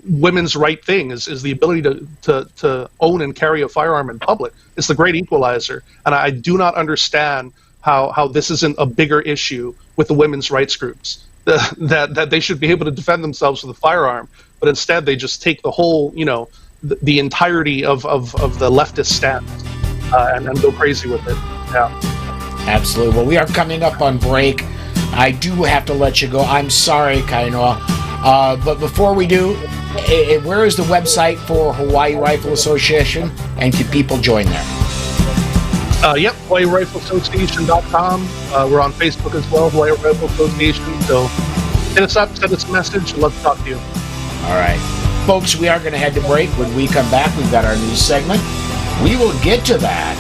women's right thing is the ability to own and carry a firearm in public. It's the great equalizer. And I do not understand how this isn't a bigger issue with the women's rights groups, that they should be able to defend themselves with a firearm. But instead they just take the whole, the entirety of the leftist stance and go crazy with it. Yeah. Absolutely. Well, we are coming up on break. I do have to let you go. I'm sorry, Kainoa. But before we do, where is the website for Hawaii Rifle Association, and can people join there? Yep, HawaiiRifleAssociation.com. We're on Facebook as well, Hawaii Rifle Association. So hit us up, send us a message. I'd love to talk to you. All right. Folks, we are going to head to break. When we come back, we've got our news segment. We will get to that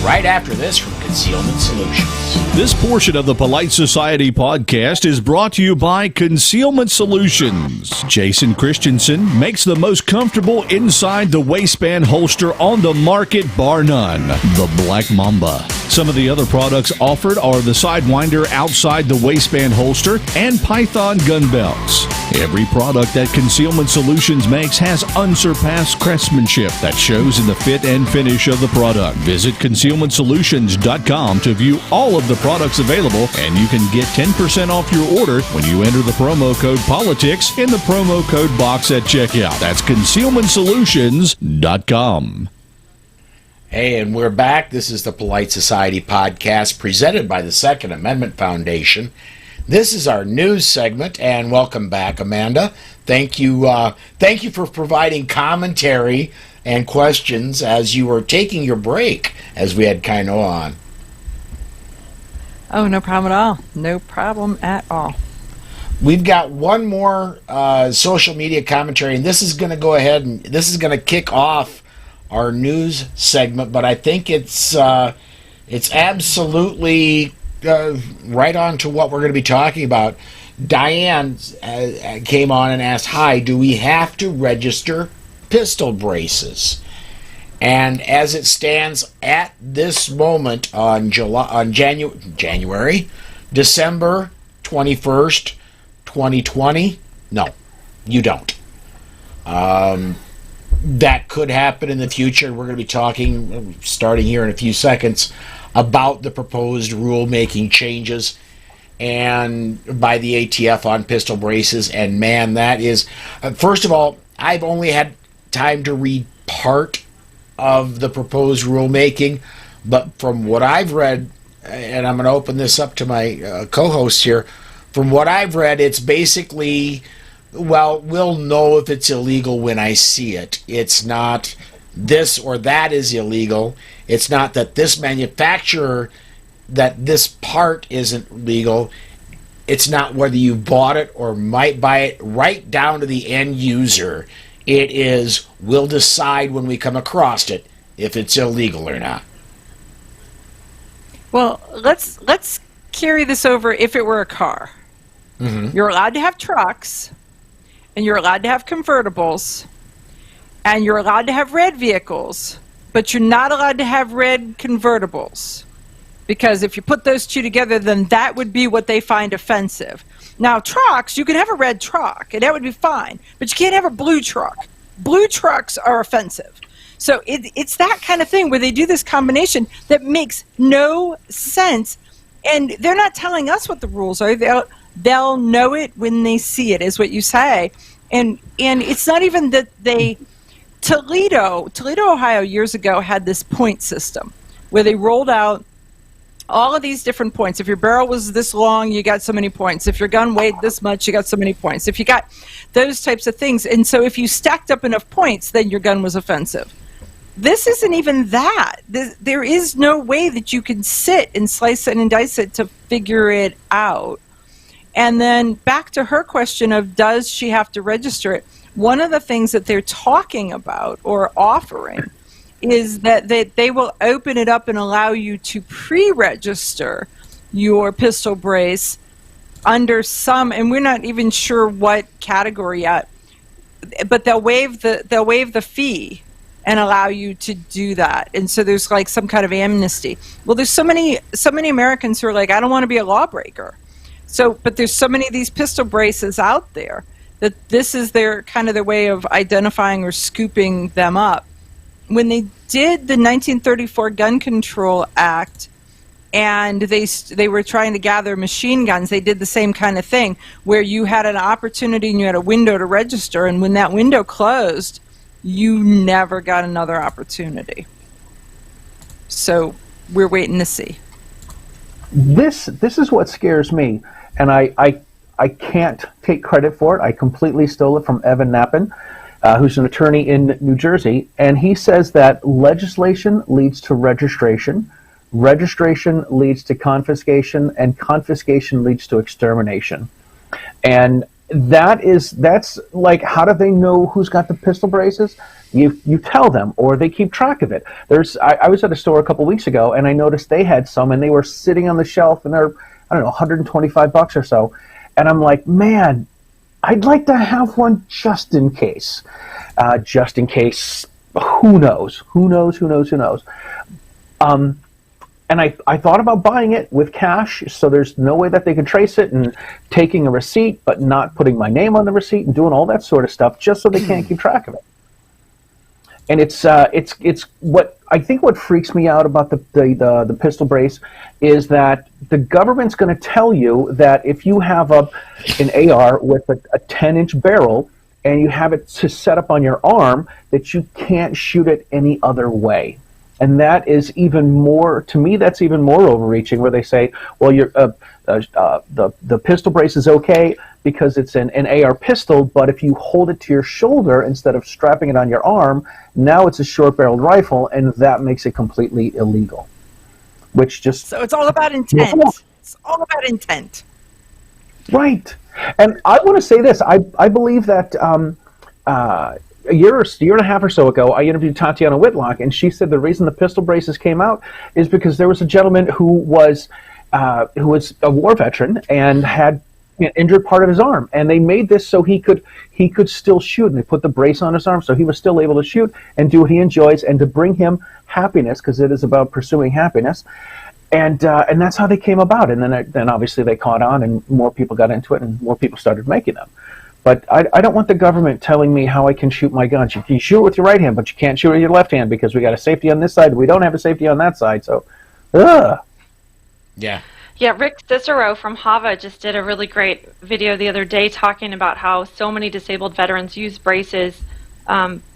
right after this from Concealment Solutions. This portion of the Polite Society podcast is brought to you by Concealment Solutions. Jason Christensen makes the most comfortable inside the waistband holster on the market, bar none. The Black Mamba. Some of the other products offered are the Sidewinder outside the waistband holster and Python gun belts. Every product that Concealment Solutions makes has unsurpassed craftsmanship that shows in the fit and finish of the product. Visit concealmentsolutions.com to view all of the products available, and you can get 10% off your order when you enter the promo code POLITICS in the promo code box at checkout. That's concealmentsolutions.com. Hey, and we're back. This is the Polite Society podcast presented by the Second Amendment Foundation. This is our news segment, and welcome back, Amanda. Thank you for providing commentary and questions as you were taking your break as we had Kainoa on. Oh, no problem at all. No problem at all. We've got one more social media commentary, and this is going to go ahead and this is going to kick off our news segment, but I think it's absolutely right on to what we're going to be talking about. Diane came on and asked, "Hi, do we have to register pistol braces?" And as it stands at this moment on December 21st, 2020, no, you don't. That could happen in the future. We're going to be talking, starting here in a few seconds, about the proposed rulemaking changes and by the ATF on pistol braces. And man, that is, first of all, I've only had time to read part of the proposed rulemaking, but from what I've read, and I'm going to open this up to my co-host here, from what I've read, it's basically, well, we'll know if it's illegal when I see it. It's not this or that is illegal. It's not that this manufacturer, that this part isn't legal. It's not whether you bought it or might buy it, right down to the end user. It is, we'll decide when we come across it if it's illegal or not. Well, let's carry this over if it were a car. Mm-hmm. You're allowed to have trucks, and you're allowed to have convertibles, and you're allowed to have red vehicles, but you're not allowed to have red convertibles. Because if you put those two together, then that would be what they find offensive. Now, trucks, you could have a red truck, and that would be fine, but you can't have a blue truck. Blue trucks are offensive. So it's that kind of thing where they do this combination that makes no sense, and they're not telling us what the rules are. They'll know it when they see it, is what you say. And it's not even that they... Toledo, Ohio, years ago had this point system where they rolled out all of these different points. If your barrel was this long, you got so many points. If your gun weighed this much, you got so many points. If you got those types of things. And so if you stacked up enough points, then your gun was offensive. This isn't even that. There is no way that you can sit and slice it and dice it to figure it out. And then back to her question of, does she have to register it? One of the things that they're talking about or offering is that they will open it up and allow you to pre-register your pistol brace under some, and we're not even sure what category yet, but they'll waive the fee and allow you to do that. And so there's like some kind of amnesty. Well, there's so many Americans who are like, I don't want to be a lawbreaker. But there's so many of these pistol braces out there that this is their way of identifying or scooping them up. When they did the 1934 Gun Control Act, and they were trying to gather machine guns, they did the same kind of thing, where you had an opportunity and you had a window to register, and when that window closed, you never got another opportunity. So we're waiting to see. This is what scares me, and I can't take credit for it. I completely stole it from Evan Knappen, who's an attorney in New Jersey, and he says that legislation leads to registration, registration leads to confiscation, and confiscation leads to extermination. And that's like, how do they know who's got the pistol braces? you tell them, or they keep track of it. I was at a store a couple weeks ago, and I noticed they had some, and they were sitting on the shelf, and they're, I don't know, $125 or so. And I'm like, man, I'd like to have one just in case. Just in case, who knows? And I thought about buying it with cash, so there's no way that they can trace it, and taking a receipt, but not putting my name on the receipt, and doing all that sort of stuff, just so they can't keep track of it. And it's what I think what freaks me out about the pistol brace is that the government's going to tell you that if you have an AR with a 10-inch barrel and you have it to set up on your arm, that you can't shoot it any other way. And that is even more, to me, that's even more overreaching, where they say, well, the pistol brace is okay because it's an AR pistol, but if you hold it to your shoulder instead of strapping it on your arm, now it's a short-barreled rifle, and that makes it completely illegal. So it's all about intent. Yeah. It's all about intent. Right. And I want to say this. I believe that a year and a half or so ago, I interviewed Tatiana Whitlock, and she said the reason the pistol braces came out is because there was a gentleman who was a war veteran and had an injured part of his arm, and they made this so he could still shoot, and they put the brace on his arm so he was still able to shoot and do what he enjoys, and to bring him happiness, because it is about pursuing happiness. And that's how they came about. And then obviously they caught on, and more people got into it, and more people started making them. But I don't want the government telling me how I can shoot my guns. You can shoot with your right hand, but you can't shoot with your left hand because we got a safety on this side. We don't have a safety on that side. So, Yeah. Yeah, Rick Cicero from HAVA just did a really great video the other day talking about how so many disabled veterans use braces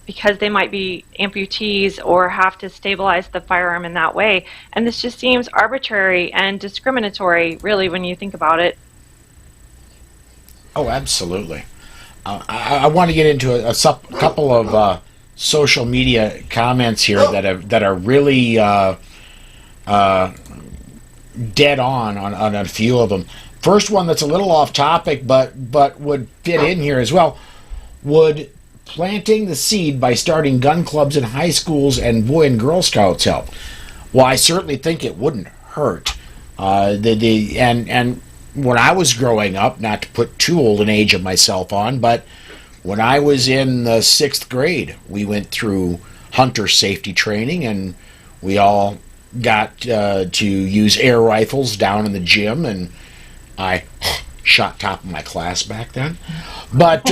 because they might be amputees or have to stabilize the firearm in that way. And this just seems arbitrary and discriminatory, really, when you think about it. Oh, absolutely. I want to get into a couple of social media comments here that are really dead on a few of them. First one that's a little off topic, but would fit in here as well. Would planting the seed by starting gun clubs in high schools and Boy and Girl Scouts help? Well, I certainly think it wouldn't hurt. And when I was growing up, not to put too old an age of myself on, but when I was in the 6th grade, we went through hunter safety training, and we all got to use air rifles down in the gym, and I shot top of my class back then. But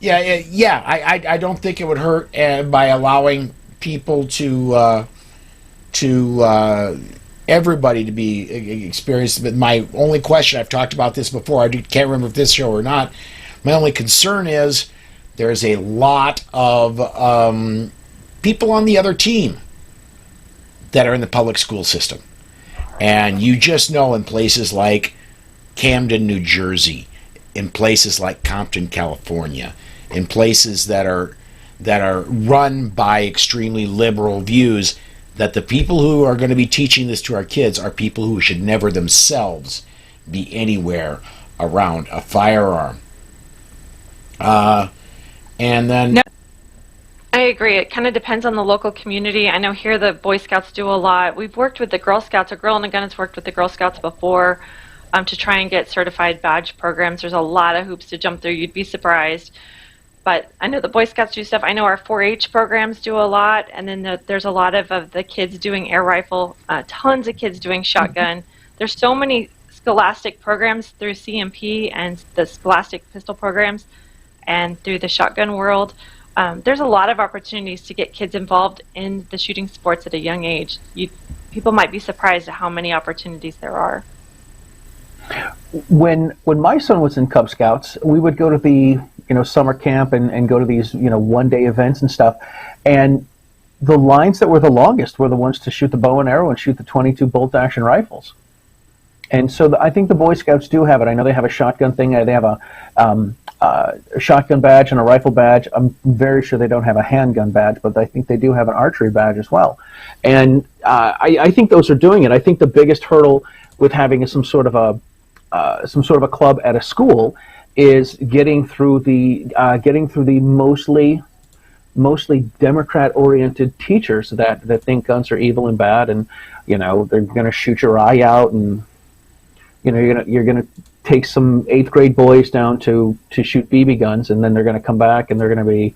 I don't think it would hurt by allowing people to everybody to be experienced. But my only question, I've talked about this before, I can't remember if this show or not, my only concern is there's a lot of people on the other team that are in the public school system. And you just know in places like Camden, New Jersey, in places like Compton, California, in places that are run by extremely liberal views, that the people who are going to be teaching this to our kids are people who should never themselves be anywhere around a firearm. And then... No, I agree. It kind of depends on the local community. I know here the Boy Scouts do a lot. We've worked with the Girl Scouts. A Girl and a Gun has worked with the Girl Scouts before to try and get certified badge programs. There's a lot of hoops to jump through. You'd be surprised. But I know the Boy Scouts do stuff. I know our 4-H programs do a lot. And then there's a lot of the kids doing air rifle, tons of kids doing shotgun. There's so many scholastic programs through CMP and the scholastic pistol programs and through the shotgun world. There's a lot of opportunities to get kids involved in the shooting sports at a young age. People might be surprised at how many opportunities there are. When my son was in Cub Scouts, we would go to the summer camp and go to these one-day events and stuff, and the lines that were the longest were the ones to shoot the bow and arrow and shoot the 22 bolt-action rifles. And so I think the Boy Scouts do have it. I know they have a shotgun thing. They have a shotgun badge and a rifle badge. I'm very sure they don't have a handgun badge, but I think they do have an archery badge as well. And I think those are doing it. I think the biggest hurdle with having some sort of a club at a school is getting through the mostly Democrat-oriented teachers that think guns are evil and bad, and they're going to shoot your eye out, and you're gonna take some 8th grade boys down to shoot BB guns, and then they're going to come back and they're going to be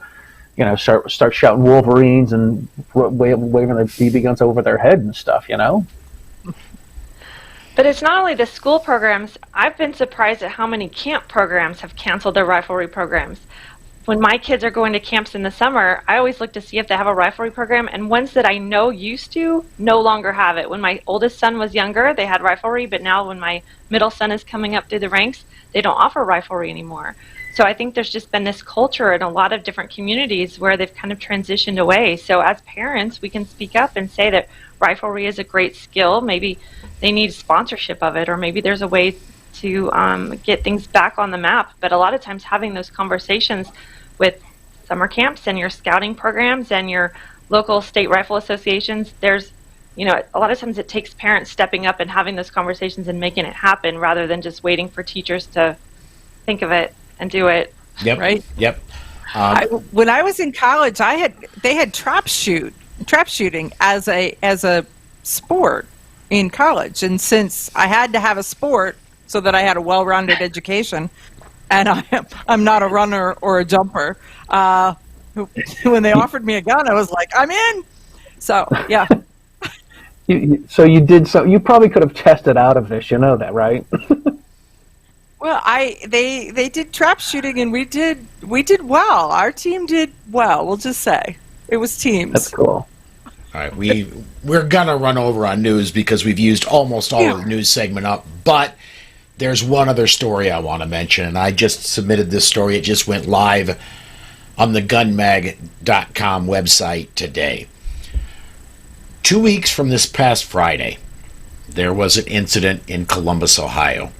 start shouting Wolverines and waving their BB guns over their head and stuff. But it's not only the school programs. I've been surprised at how many camp programs have canceled their riflery programs. When my kids are going to camps in the summer, I always look to see if they have a riflery program, and ones that I know used to no longer have it. When my oldest son was younger, they had riflery, but now when my middle son is coming up through the ranks, they don't offer riflery anymore. So I think there's just been this culture in a lot of different communities where they've kind of transitioned away. So as parents, we can speak up and say that riflery is a great skill. Maybe they need sponsorship of it, or maybe there's a way to get things back on the map. But a lot of times having those conversations with summer camps and your scouting programs and your local state rifle associations, there's, a lot of times it takes parents stepping up and having those conversations and making it happen rather than just waiting for teachers to think of it and do it. Yep. Right. Yep. When I was in college, they had trap shooting as a sport in college, and since I had to have a sport so that I had a well-rounded education, and I'm not a runner or a jumper, when they offered me a gun, I was like, I'm in. So yeah. You probably could have tested out of this. You know that, right? Well, they did trap shooting, and we did well. Our team did well. We'll just say it was teams. That's cool. All right, we're gonna run over on news because we've used almost all of the news segment up, but there's one other story I want to mention, and I just submitted this story. It just went live on the gunmag.com website today. 2 weeks from this past Friday, there was an incident in Columbus, Ohio.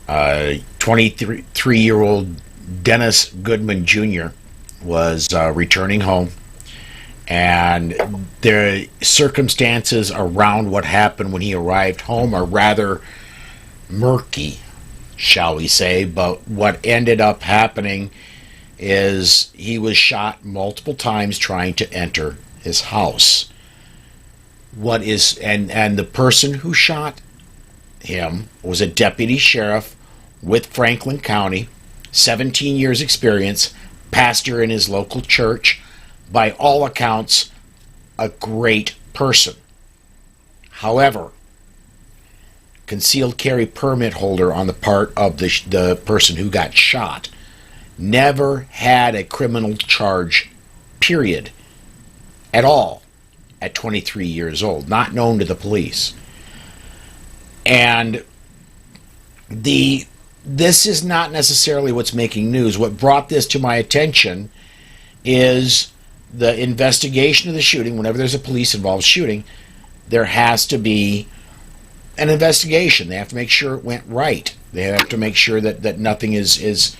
23-year-old Dennis Goodman Jr. was returning home, and the circumstances around what happened when he arrived home are rather murky, shall we say. But what ended up happening is he was shot multiple times trying to enter his house. And the person who shot him was a deputy sheriff with Franklin County, 17 years experience, pastor in his local church, by all accounts a great person. However, concealed carry permit holder on the part of the person who got shot never had a criminal charge, period, at all, at 23 years old, not known to the police. And this is not necessarily what's making news. What brought this to my attention is the investigation of the shooting. Whenever there's a police-involved shooting, there has to be an investigation. They have to make sure it went right. They have to make sure that nothing is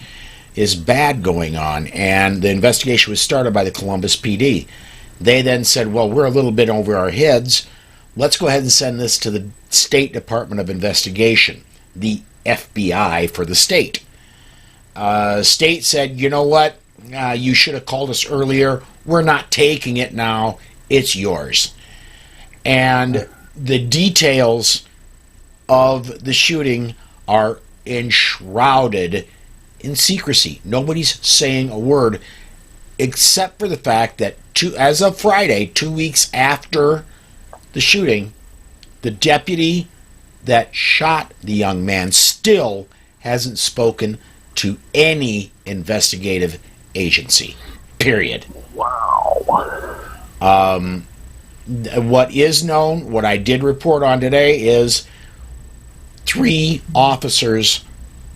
bad going on. And the investigation was started by the Columbus PD. They then said, well, we're a little bit over our heads. Let's go ahead and send this to the State Department of Investigation, the FBI for the state. State said, you know what? You should have called us earlier. We're not taking it now. It's yours. And the details of the shooting are enshrouded in secrecy. Nobody's saying a word except for the fact that as of Friday, 2 weeks after the shooting, the deputy that shot the young man still hasn't spoken to any investigative agency. Period. Wow. What is known, what I did report on today, is 3 officers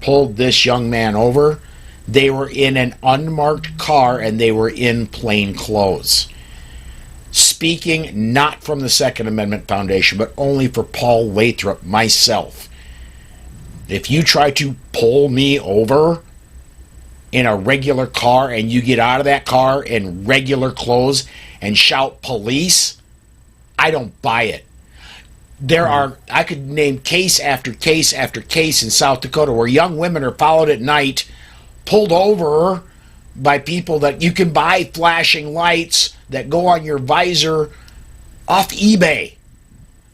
pulled this young man over. They were in an unmarked car and they were in plain clothes. Speaking not from the Second Amendment Foundation, but only for Paul Lathrop, myself. If you try to pull me over in a regular car and you get out of that car in regular clothes and shout police, I don't buy it. I could name case after case after case in South Dakota where young women are followed at night, pulled over by people that you can buy flashing lights that go on your visor off eBay.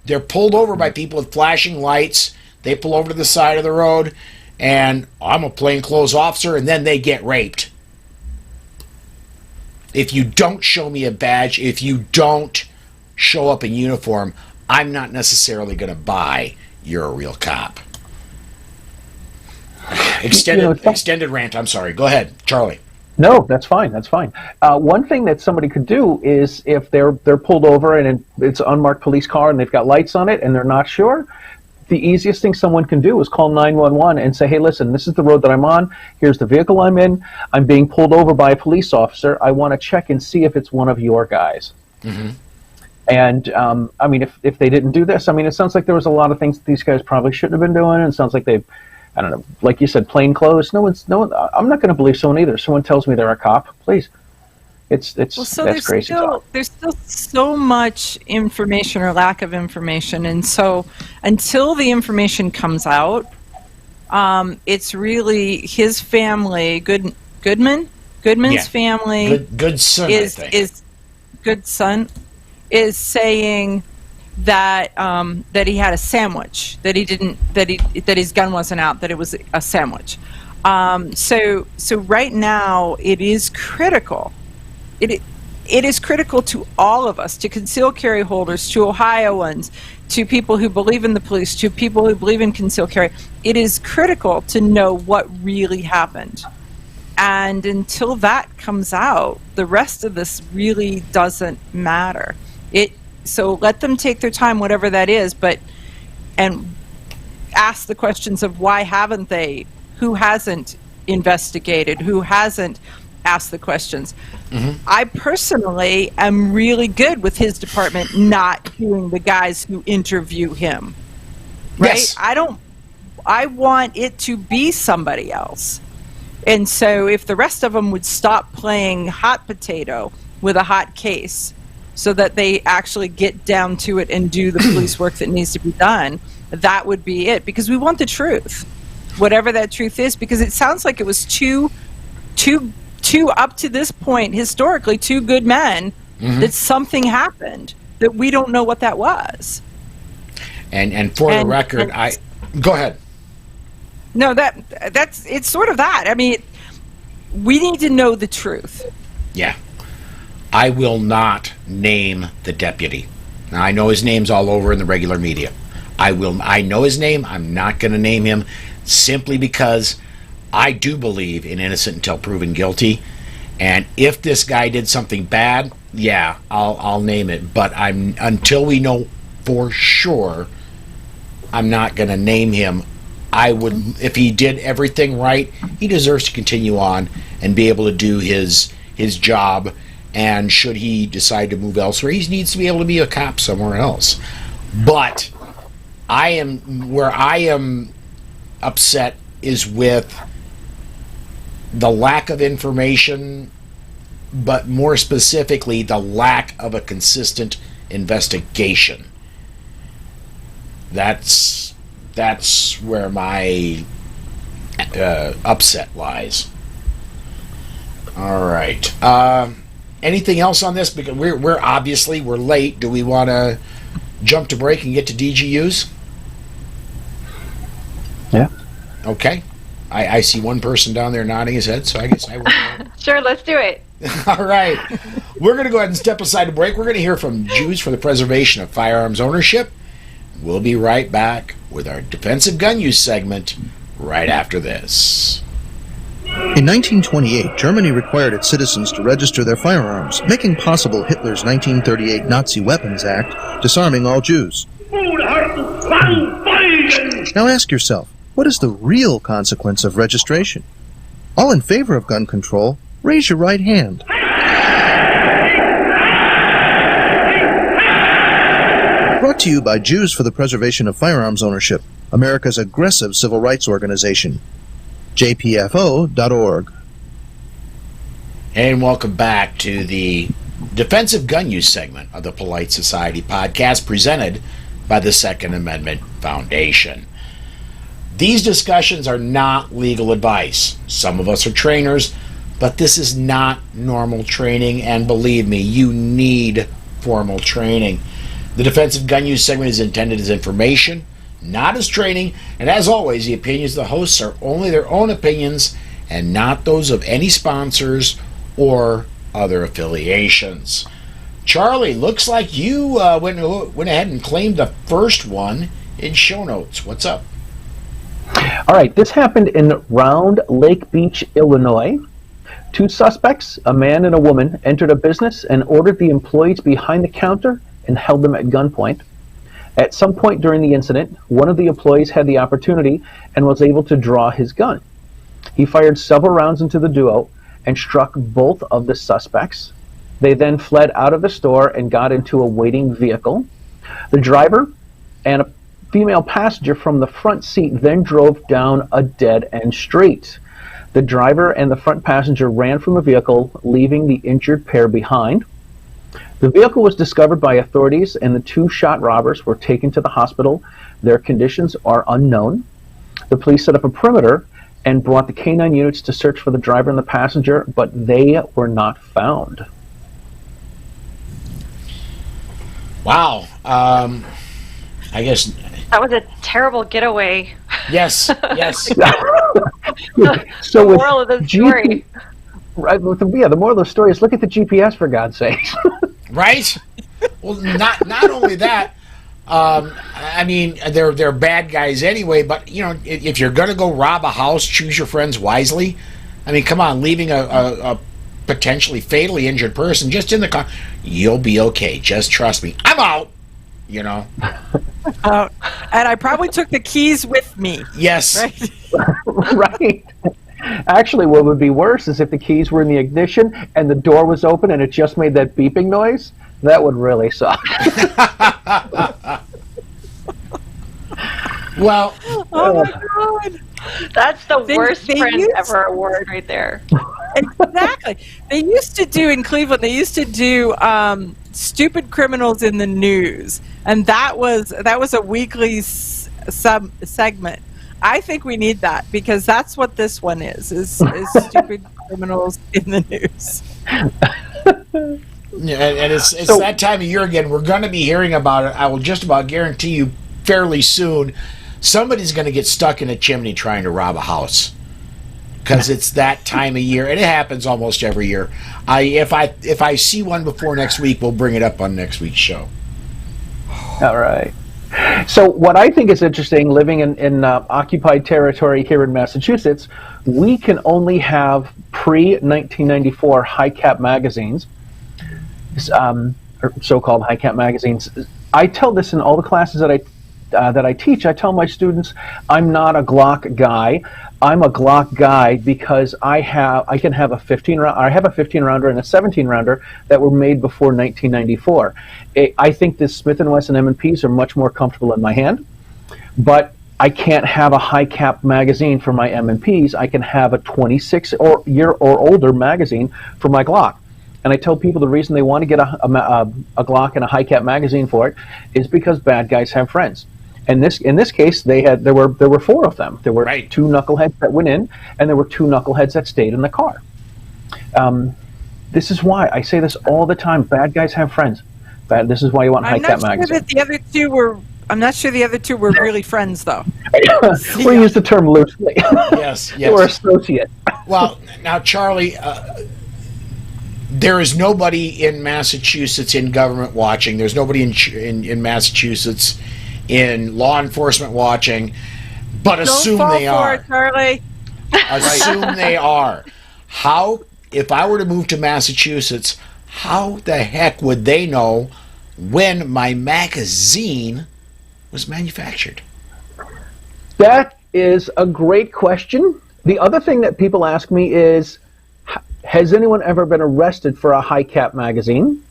They're pulled over by people with flashing lights. They pull over to the side of the road, and I'm a plainclothes officer, and then they get raped. If you don't show me a badge, if you don't show up in uniform, I'm not necessarily going to buy you're a real cop. Extended rant, I'm sorry. Go ahead, Charlie. No, that's fine. That's fine. One thing that somebody could do is if they're pulled over and it's an unmarked police car and they've got lights on it and they're not sure, the easiest thing someone can do is call 911 and say, hey, listen, this is the road that I'm on. Here's the vehicle I'm in. I'm being pulled over by a police officer. I want to check and see if it's one of your guys. Mm-hmm. And, I mean, if they didn't do this, I mean, it sounds like there was a lot of things that these guys probably shouldn't have been doing. And it sounds like they, I don't know, like you said, plain clothes. No one, I'm not going to believe someone either. Someone tells me they're a cop, please. It's that's crazy talk. There's still so much information or lack of information, and so until the information comes out, it's really his family, Goodman's family, Goodson, is Goodson is saying that that he had a sandwich, that his gun wasn't out, that it was a sandwich. So right now it is critical. It is critical to all of us, to concealed carry holders, to Ohioans, to people who believe in the police, to people who believe in concealed carry. It is critical to know what really happened. And until that comes out, the rest of this really doesn't matter. So let them take their time, whatever that is, and ask the questions of why haven't they? Who hasn't investigated? Who hasn't asked the questions? Mm-hmm. I personally am really good with his department not doing the guys who interview him. Right? Yes. I want it to be somebody else. And so if the rest of them would stop playing hot potato with a hot case so that they actually get down to it and do the police work that needs to be done, that would be it. Because we want the truth, whatever that truth is, because it sounds like it was two up to this point, historically, two good men, that something happened that we don't know what that was. And for the record, go ahead. No, that's it's sort of that. I mean, we need to know the truth. Yeah. I will not name the deputy. Now, I know his name's all over in the regular media. I know his name. I'm not going to name him simply because I do believe in innocent until proven guilty. And if this guy did something bad, yeah, I'll name it. But until we know for sure, I'm not going to name him. I would, if he did everything right, he deserves to continue on and be able to do his job. And should he decide to move elsewhere, he needs to be able to be a cop somewhere else. But where I am upset is with the lack of information, but more specifically, the lack of a consistent investigation. That's where my upset lies. All right. Anything else on this? Because we're obviously late. Do we want to jump to break and get to DGUs? Yeah. Okay. I see one person down there nodding his head, so I guess I will. Sure, let's do it. All right. We're going to go ahead and step aside to break. We're going to hear from Jews for the Preservation of Firearms Ownership. We'll be right back with our defensive gun use segment right after this. In 1928, Germany required its citizens to register their firearms, making possible Hitler's 1938 Nazi Weapons Act, disarming all Jews. Now ask yourself, what is the real consequence of registration? All in favor of gun control, raise your right hand. Brought to you by Jews for the Preservation of Firearms Ownership, America's aggressive civil rights organization. jpfo.org. And welcome back to the defensive gun use segment of the Polite Society podcast, presented by the Second Amendment Foundation. These discussions are not legal advice. Some of us are trainers, but this is not normal training, and believe me, you need formal training. The defensive gun use segment is intended as information, not as training, and as always, the opinions of the hosts are only their own opinions and not those of any sponsors or other affiliations. Charlie, looks like you went ahead and claimed the first one in show notes. What's up? All right, this happened in Round Lake Beach, Illinois. Two suspects, a man and a woman, entered a business and ordered the employees behind the counter and held them at gunpoint. At some point during the incident, one of the employees had the opportunity and was able to draw his gun. He fired several rounds into the duo and struck both of the suspects. They then fled out of the store and got into a waiting vehicle. The driver and a female passenger from the front seat then drove down a dead-end street. The driver and the front passenger ran from the vehicle, leaving the injured pair behind. The vehicle was discovered by authorities, and the two shot robbers were taken to the hospital. Their conditions are unknown. The police set up a perimeter and brought the canine units to search for the driver and the passenger, but they were not found. Wow. I guess that was a terrible getaway. Yes, yes. So the moral of the story. The moral of the story is look at the GPS, for God's sake. Right? Well, not only that. I mean, they're bad guys anyway. But you know, if you're gonna go rob a house, choose your friends wisely. I mean, come on, leaving a potentially fatally injured person just in the car, you'll be okay. Just trust me. I'm out. You know. And I probably took the keys with me. Yes. Right. Right. Actually, what would be worse is if the keys were in the ignition and the door was open and it just made that beeping noise. That would really suck. Well, oh my God. That's the worst friend ever award right there. Exactly. They used to do in Cleveland. They used to do stupid criminals in the news, and that was a weekly segment. I think we need that because that's what this one is stupid criminals in the news. Yeah, and it's that time of year again. We're going to be hearing about it. I will just about guarantee you fairly soon somebody's going to get stuck in a chimney trying to rob a house because it's that time of year, and it happens almost every year. If I see one before next week, we'll bring it up on next week's show. All right. So what I think is interesting, living in occupied territory here in Massachusetts, we can only have pre-1994 high-cap magazines, or so-called high-cap magazines. I tell this in all the classes that I teach. I tell my students, I'm not a Glock guy. I'm a Glock guy because I can have a 15 rounder and a 17 rounder that were made before 1994. I think the Smith & Wesson M&Ps are much more comfortable in my hand, but I can't have a high cap magazine for my M&Ps. I can have a 26-year or older magazine for my Glock. And I tell people the reason they want to get a Glock and a high cap magazine for it is because bad guys have friends. And in this case, there were four of them. There were two knuckleheads that went in, and there were two knuckleheads that stayed in the car. This is why I say this all the time: bad guys have friends. This is why you want high cap magazine. I'm not sure the other two were really friends, though. We use the term loosely. Yes. They were associates. Well, now, Charlie, there is nobody in Massachusetts in government watching. There's nobody in Massachusetts in law enforcement watching, but assume they are. Don't fall for it, Charlie. Assume they are. How, if I were to move to Massachusetts, how the heck would they know when my magazine was manufactured? That is a great question. The other thing that people ask me is, has anyone ever been arrested for a high cap magazine?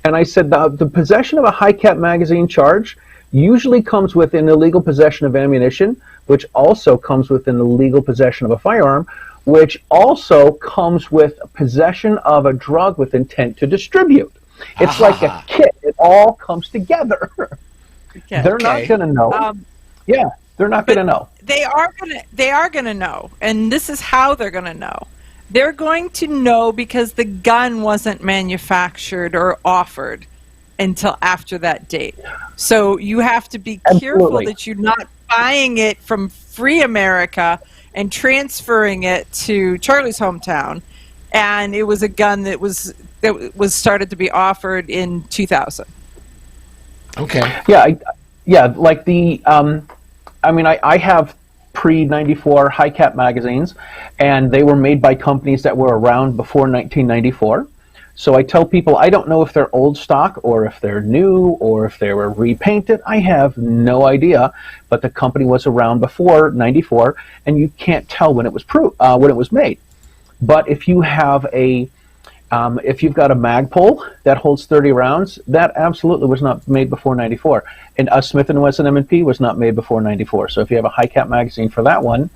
And I said the possession of a high cap magazine charge usually comes with an illegal possession of ammunition, which also comes with an illegal possession of a firearm, which also comes with possession of a drug with intent to distribute. It's like a kit. It all comes together. Okay. They're not going to know. Yeah, they're not going to know. They are going to know, and this is how they're going to know. They're going to know because the gun wasn't manufactured or offered until after that date. So you have to be careful that you're not buying it from Free America and transferring it to Charlie's hometown. And it was a gun that was started to be offered in 2000. Okay. Yeah, like the I have pre-94 high cap magazines, and they were made by companies that were around before 1994. So I tell people I don't know if they're old stock or if they're new or if they were repainted. I have no idea, but the company was around before 94, and you can't tell when it was made. But if you have if you've got a Magpul that holds 30 rounds, that absolutely was not made before 94. And a Smith & Wesson M&P was not made before 94. So if you have a high cap magazine for that one,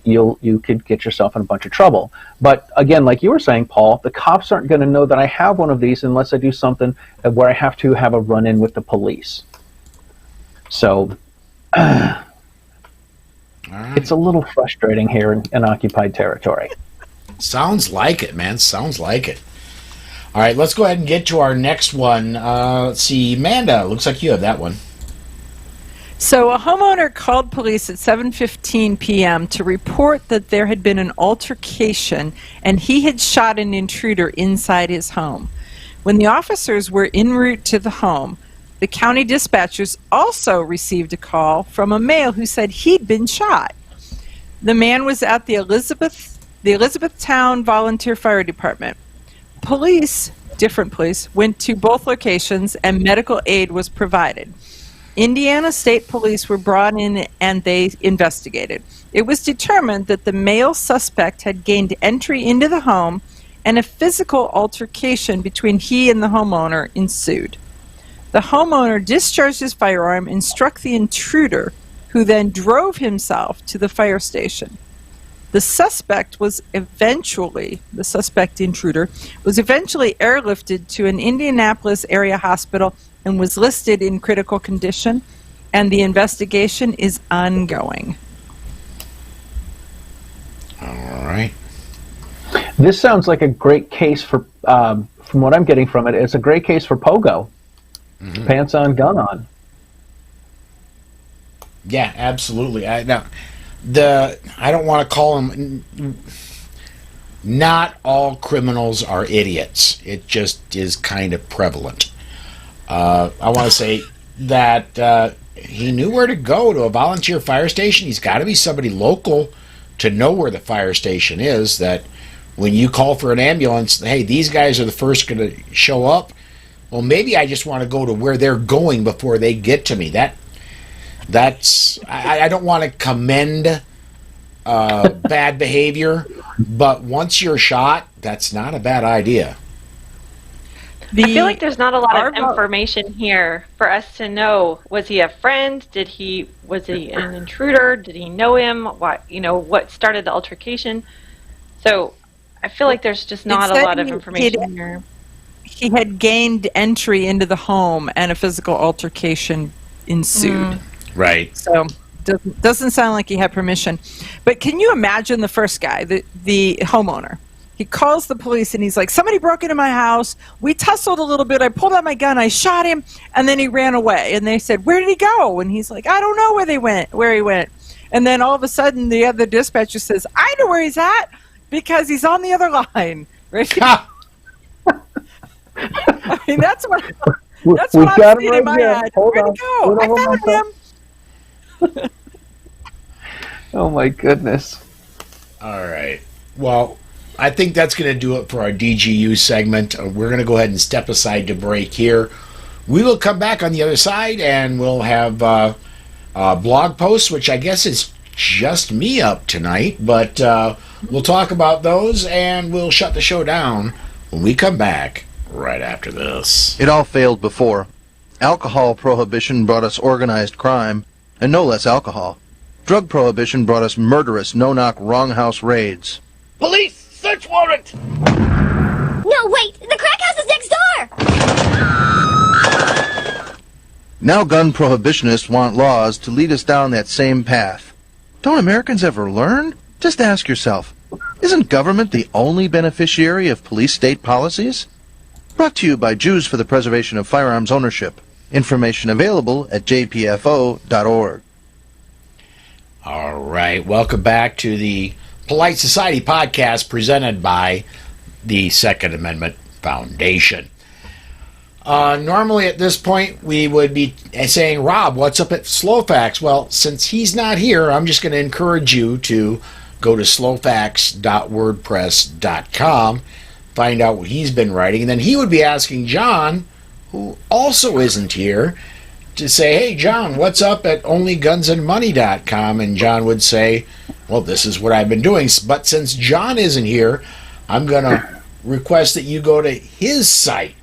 you could get yourself in a bunch of trouble. But again, like you were saying, Paul, the cops aren't going to know that I have one of these unless I do something where I have to have a run-in with the police. So it's a little frustrating here in occupied territory. Sounds like it, man. Sounds like it. All right, let's go ahead and get to our next one. Let's see, Amanda, looks like you have that one. So a homeowner called police at 7:15 p.m. to report that there had been an altercation and he had shot an intruder inside his home. When the officers were en route to the home, the county dispatchers also received a call from a male who said he'd been shot. The man was at the Elizabethtown Volunteer Fire Department. Different police, went to both locations and medical aid was provided. Indiana State Police were brought in and they investigated. It was determined that the male suspect had gained entry into the home and a physical altercation between he and the homeowner ensued. The homeowner discharged his firearm and struck the intruder, who then drove himself to the fire station. The suspect intruder was eventually airlifted to an Indianapolis area hospital and was listed in critical condition, and the investigation is ongoing. All right. This sounds like a great case for, from what I'm getting from it, it's a great case for Pogo. Mm-hmm. Pants on, gun on. Yeah, absolutely. I don't want to call them. Not all criminals are idiots. It just is kind of prevalent. I want to say that he knew where to go to a volunteer fire station. He's got to be somebody local to know where the fire station is, that when you call for an ambulance, hey, these guys are the first going to show up. Well, maybe I just want to go to where they're going before they get to me. That's I don't want to commend bad behavior, but once you're shot, that's not a bad idea. I feel like there's not a lot of information here for us to know. Was he a friend? Was he an intruder? Did he know him? What started the altercation? So I feel like there's just not a lot of information here. He had gained entry into the home and a physical altercation ensued. Right. So doesn't sound like he had permission. But can you imagine the first guy, the homeowner? He calls the police and he's like, somebody broke into my house. We tussled a little bit. I pulled out my gun. I shot him. And then he ran away. And they said, where did he go? And he's like, I don't know where he went. And then all of a sudden the other dispatcher says, I know where he's at because he's on the other line. Right? I mean, that's what I'm seeing in my head. Where'd he go? I found him. Oh my goodness. All right. Well, I think that's going to do it for our DGU segment. We're going to go ahead and step aside to break here. We will come back on the other side and we'll have blog posts, which I guess is just me up tonight, but we'll talk about those and we'll shut the show down when we come back right after this. It all failed before. Alcohol prohibition brought us organized crime, and no less alcohol. Drug prohibition brought us murderous, no-knock, wrong-house raids. Police! Search warrant! No, wait! The crack house is next door! Now gun prohibitionists want laws to lead us down that same path. Don't Americans ever learn? Just ask yourself, isn't government the only beneficiary of police-state policies? Brought to you by Jews for the Preservation of Firearms Ownership. Information available at jpfo.org. All right, welcome back to the Polite Society podcast presented by the Second Amendment Foundation. Normally at this point we would be saying, Rob, what's up at Slowfax? Well, since he's not here, I'm just going to encourage you to go to slowfax.wordpress.com, find out what he's been writing, and then he would be asking John, who also isn't here, to say, hey, John, what's up at onlygunsandmoney.com? And John would say, well, this is what I've been doing. But since John isn't here, I'm going to request that you go to his site,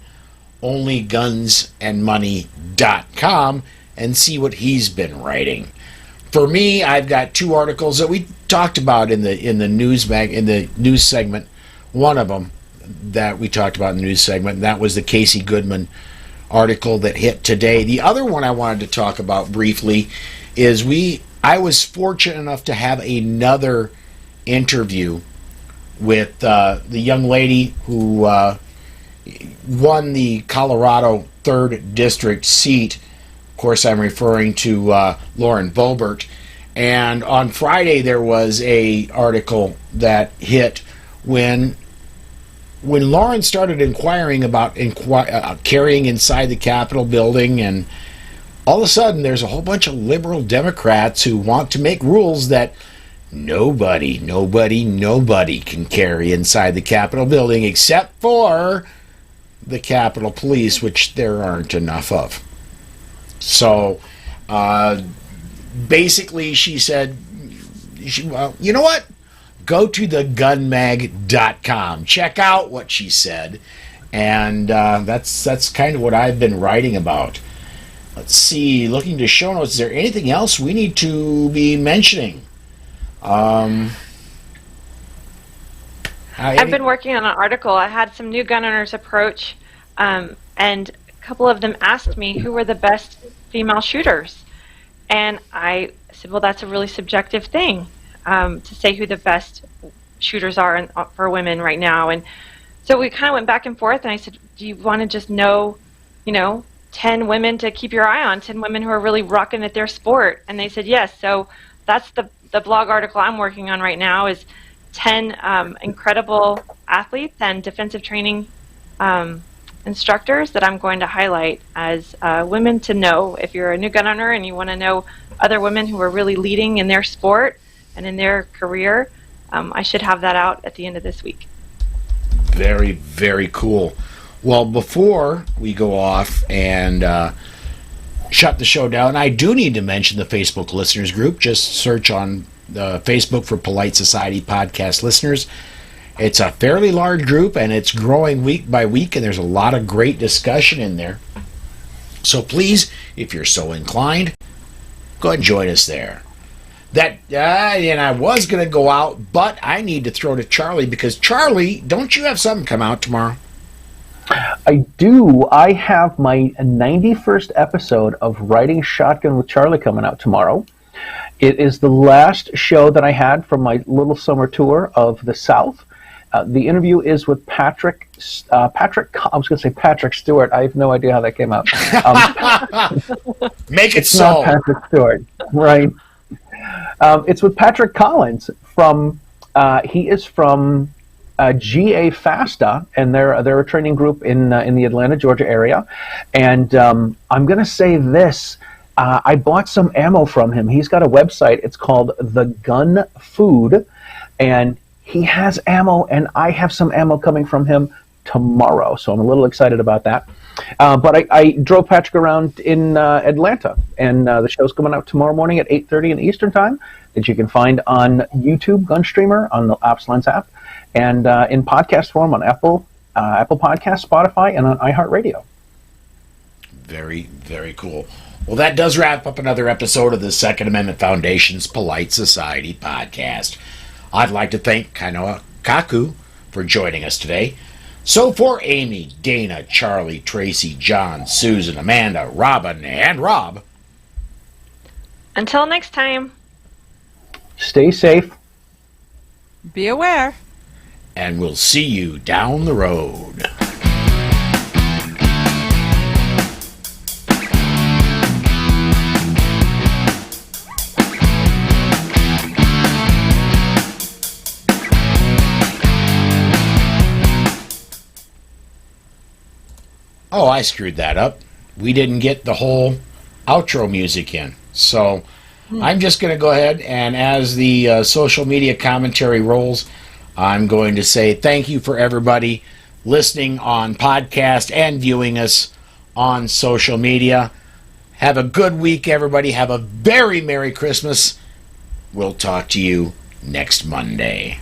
onlygunsandmoney.com, and see what he's been writing. For me, I've got two articles that we talked about in the news segment. One of them that we talked about in the news segment, and that was the Casey Goodman article that hit today. The other one I wanted to talk about briefly is I was fortunate enough to have another interview with the young lady who won the Colorado 3rd District seat. Of course, I'm referring to Lauren Boebert. And on Friday, there was a article that hit when Lauren started inquiring about carrying inside the Capitol building, and all of a sudden there's a whole bunch of liberal Democrats who want to make rules that nobody can carry inside the Capitol building except for the Capitol Police, which there aren't enough of. So basically she said, well, you know what? Go to thegunmag.com. Check out what she said. And that's kind of what I've been writing about. Let's see. Looking to show notes. Is there anything else we need to be mentioning? I've been working on an article. I had some new gun owners approach, and a couple of them asked me who were the best female shooters. And I said, well, that's a really subjective thing. To say who the best shooters are for women right now. And so we kind of went back and forth, and I said, do you want to just know, 10 women to keep your eye on, 10 women who are really rocking at their sport? And they said yes. So that's the blog article I'm working on right now, is 10 incredible athletes and defensive training instructors that I'm going to highlight as women to know. If you're a new gun owner and you want to know other women who are really leading in their sport and in their career, I should have that out at the end of this week. Very, very cool. Well, before we go off and shut the show down, I do need to mention the Facebook listeners group. Just search on Facebook for Polite Society Podcast Listeners. It's a fairly large group, and it's growing week by week, and there's a lot of great discussion in there. So please, if you're so inclined, go ahead and join us there. And I was going to go out, but I need to throw to Charlie, because Charlie, don't you have something come out tomorrow? I do. I have my 91st episode of Riding Shotgun with Charlie coming out tomorrow. It is the last show that I had from my little summer tour of the South. The interview is with Patrick. I was going to say Patrick Stewart. I have no idea how that came out. Make it it's so. Not Patrick Stewart, right? It's with Patrick Collins from. He is from GA FASTA, and they're a training group in the Atlanta, Georgia area. And I'm going to say this. I bought some ammo from him. He's got a website. It's called The Gun Food, and he has ammo, and I have some ammo coming from him tomorrow. So I'm a little excited about that. But I drove Patrick around in Atlanta, and the show's coming out tomorrow morning at 8:30 in Eastern Time, that you can find on YouTube, Gunstreamer, on the OpsLens app, and in podcast form on Apple Podcasts, Spotify, and on iHeartRadio. Very, very cool. Well, that does wrap up another episode of the Second Amendment Foundation's Polite Society podcast. I'd like to thank Kainoa Kaku for joining us today. So for Amy, Dana, Charlie, Tracy, John, Susan, Amanda, Robin, and Rob. Until next time. Stay safe. Be aware. And we'll see you down the road. Oh, I screwed that up. We didn't get the whole outro music in. So I'm just going to go ahead and as the social media commentary rolls, I'm going to say thank you for everybody listening on podcast and viewing us on social media. Have a good week, everybody. Have a very Merry Christmas. We'll talk to you next Monday.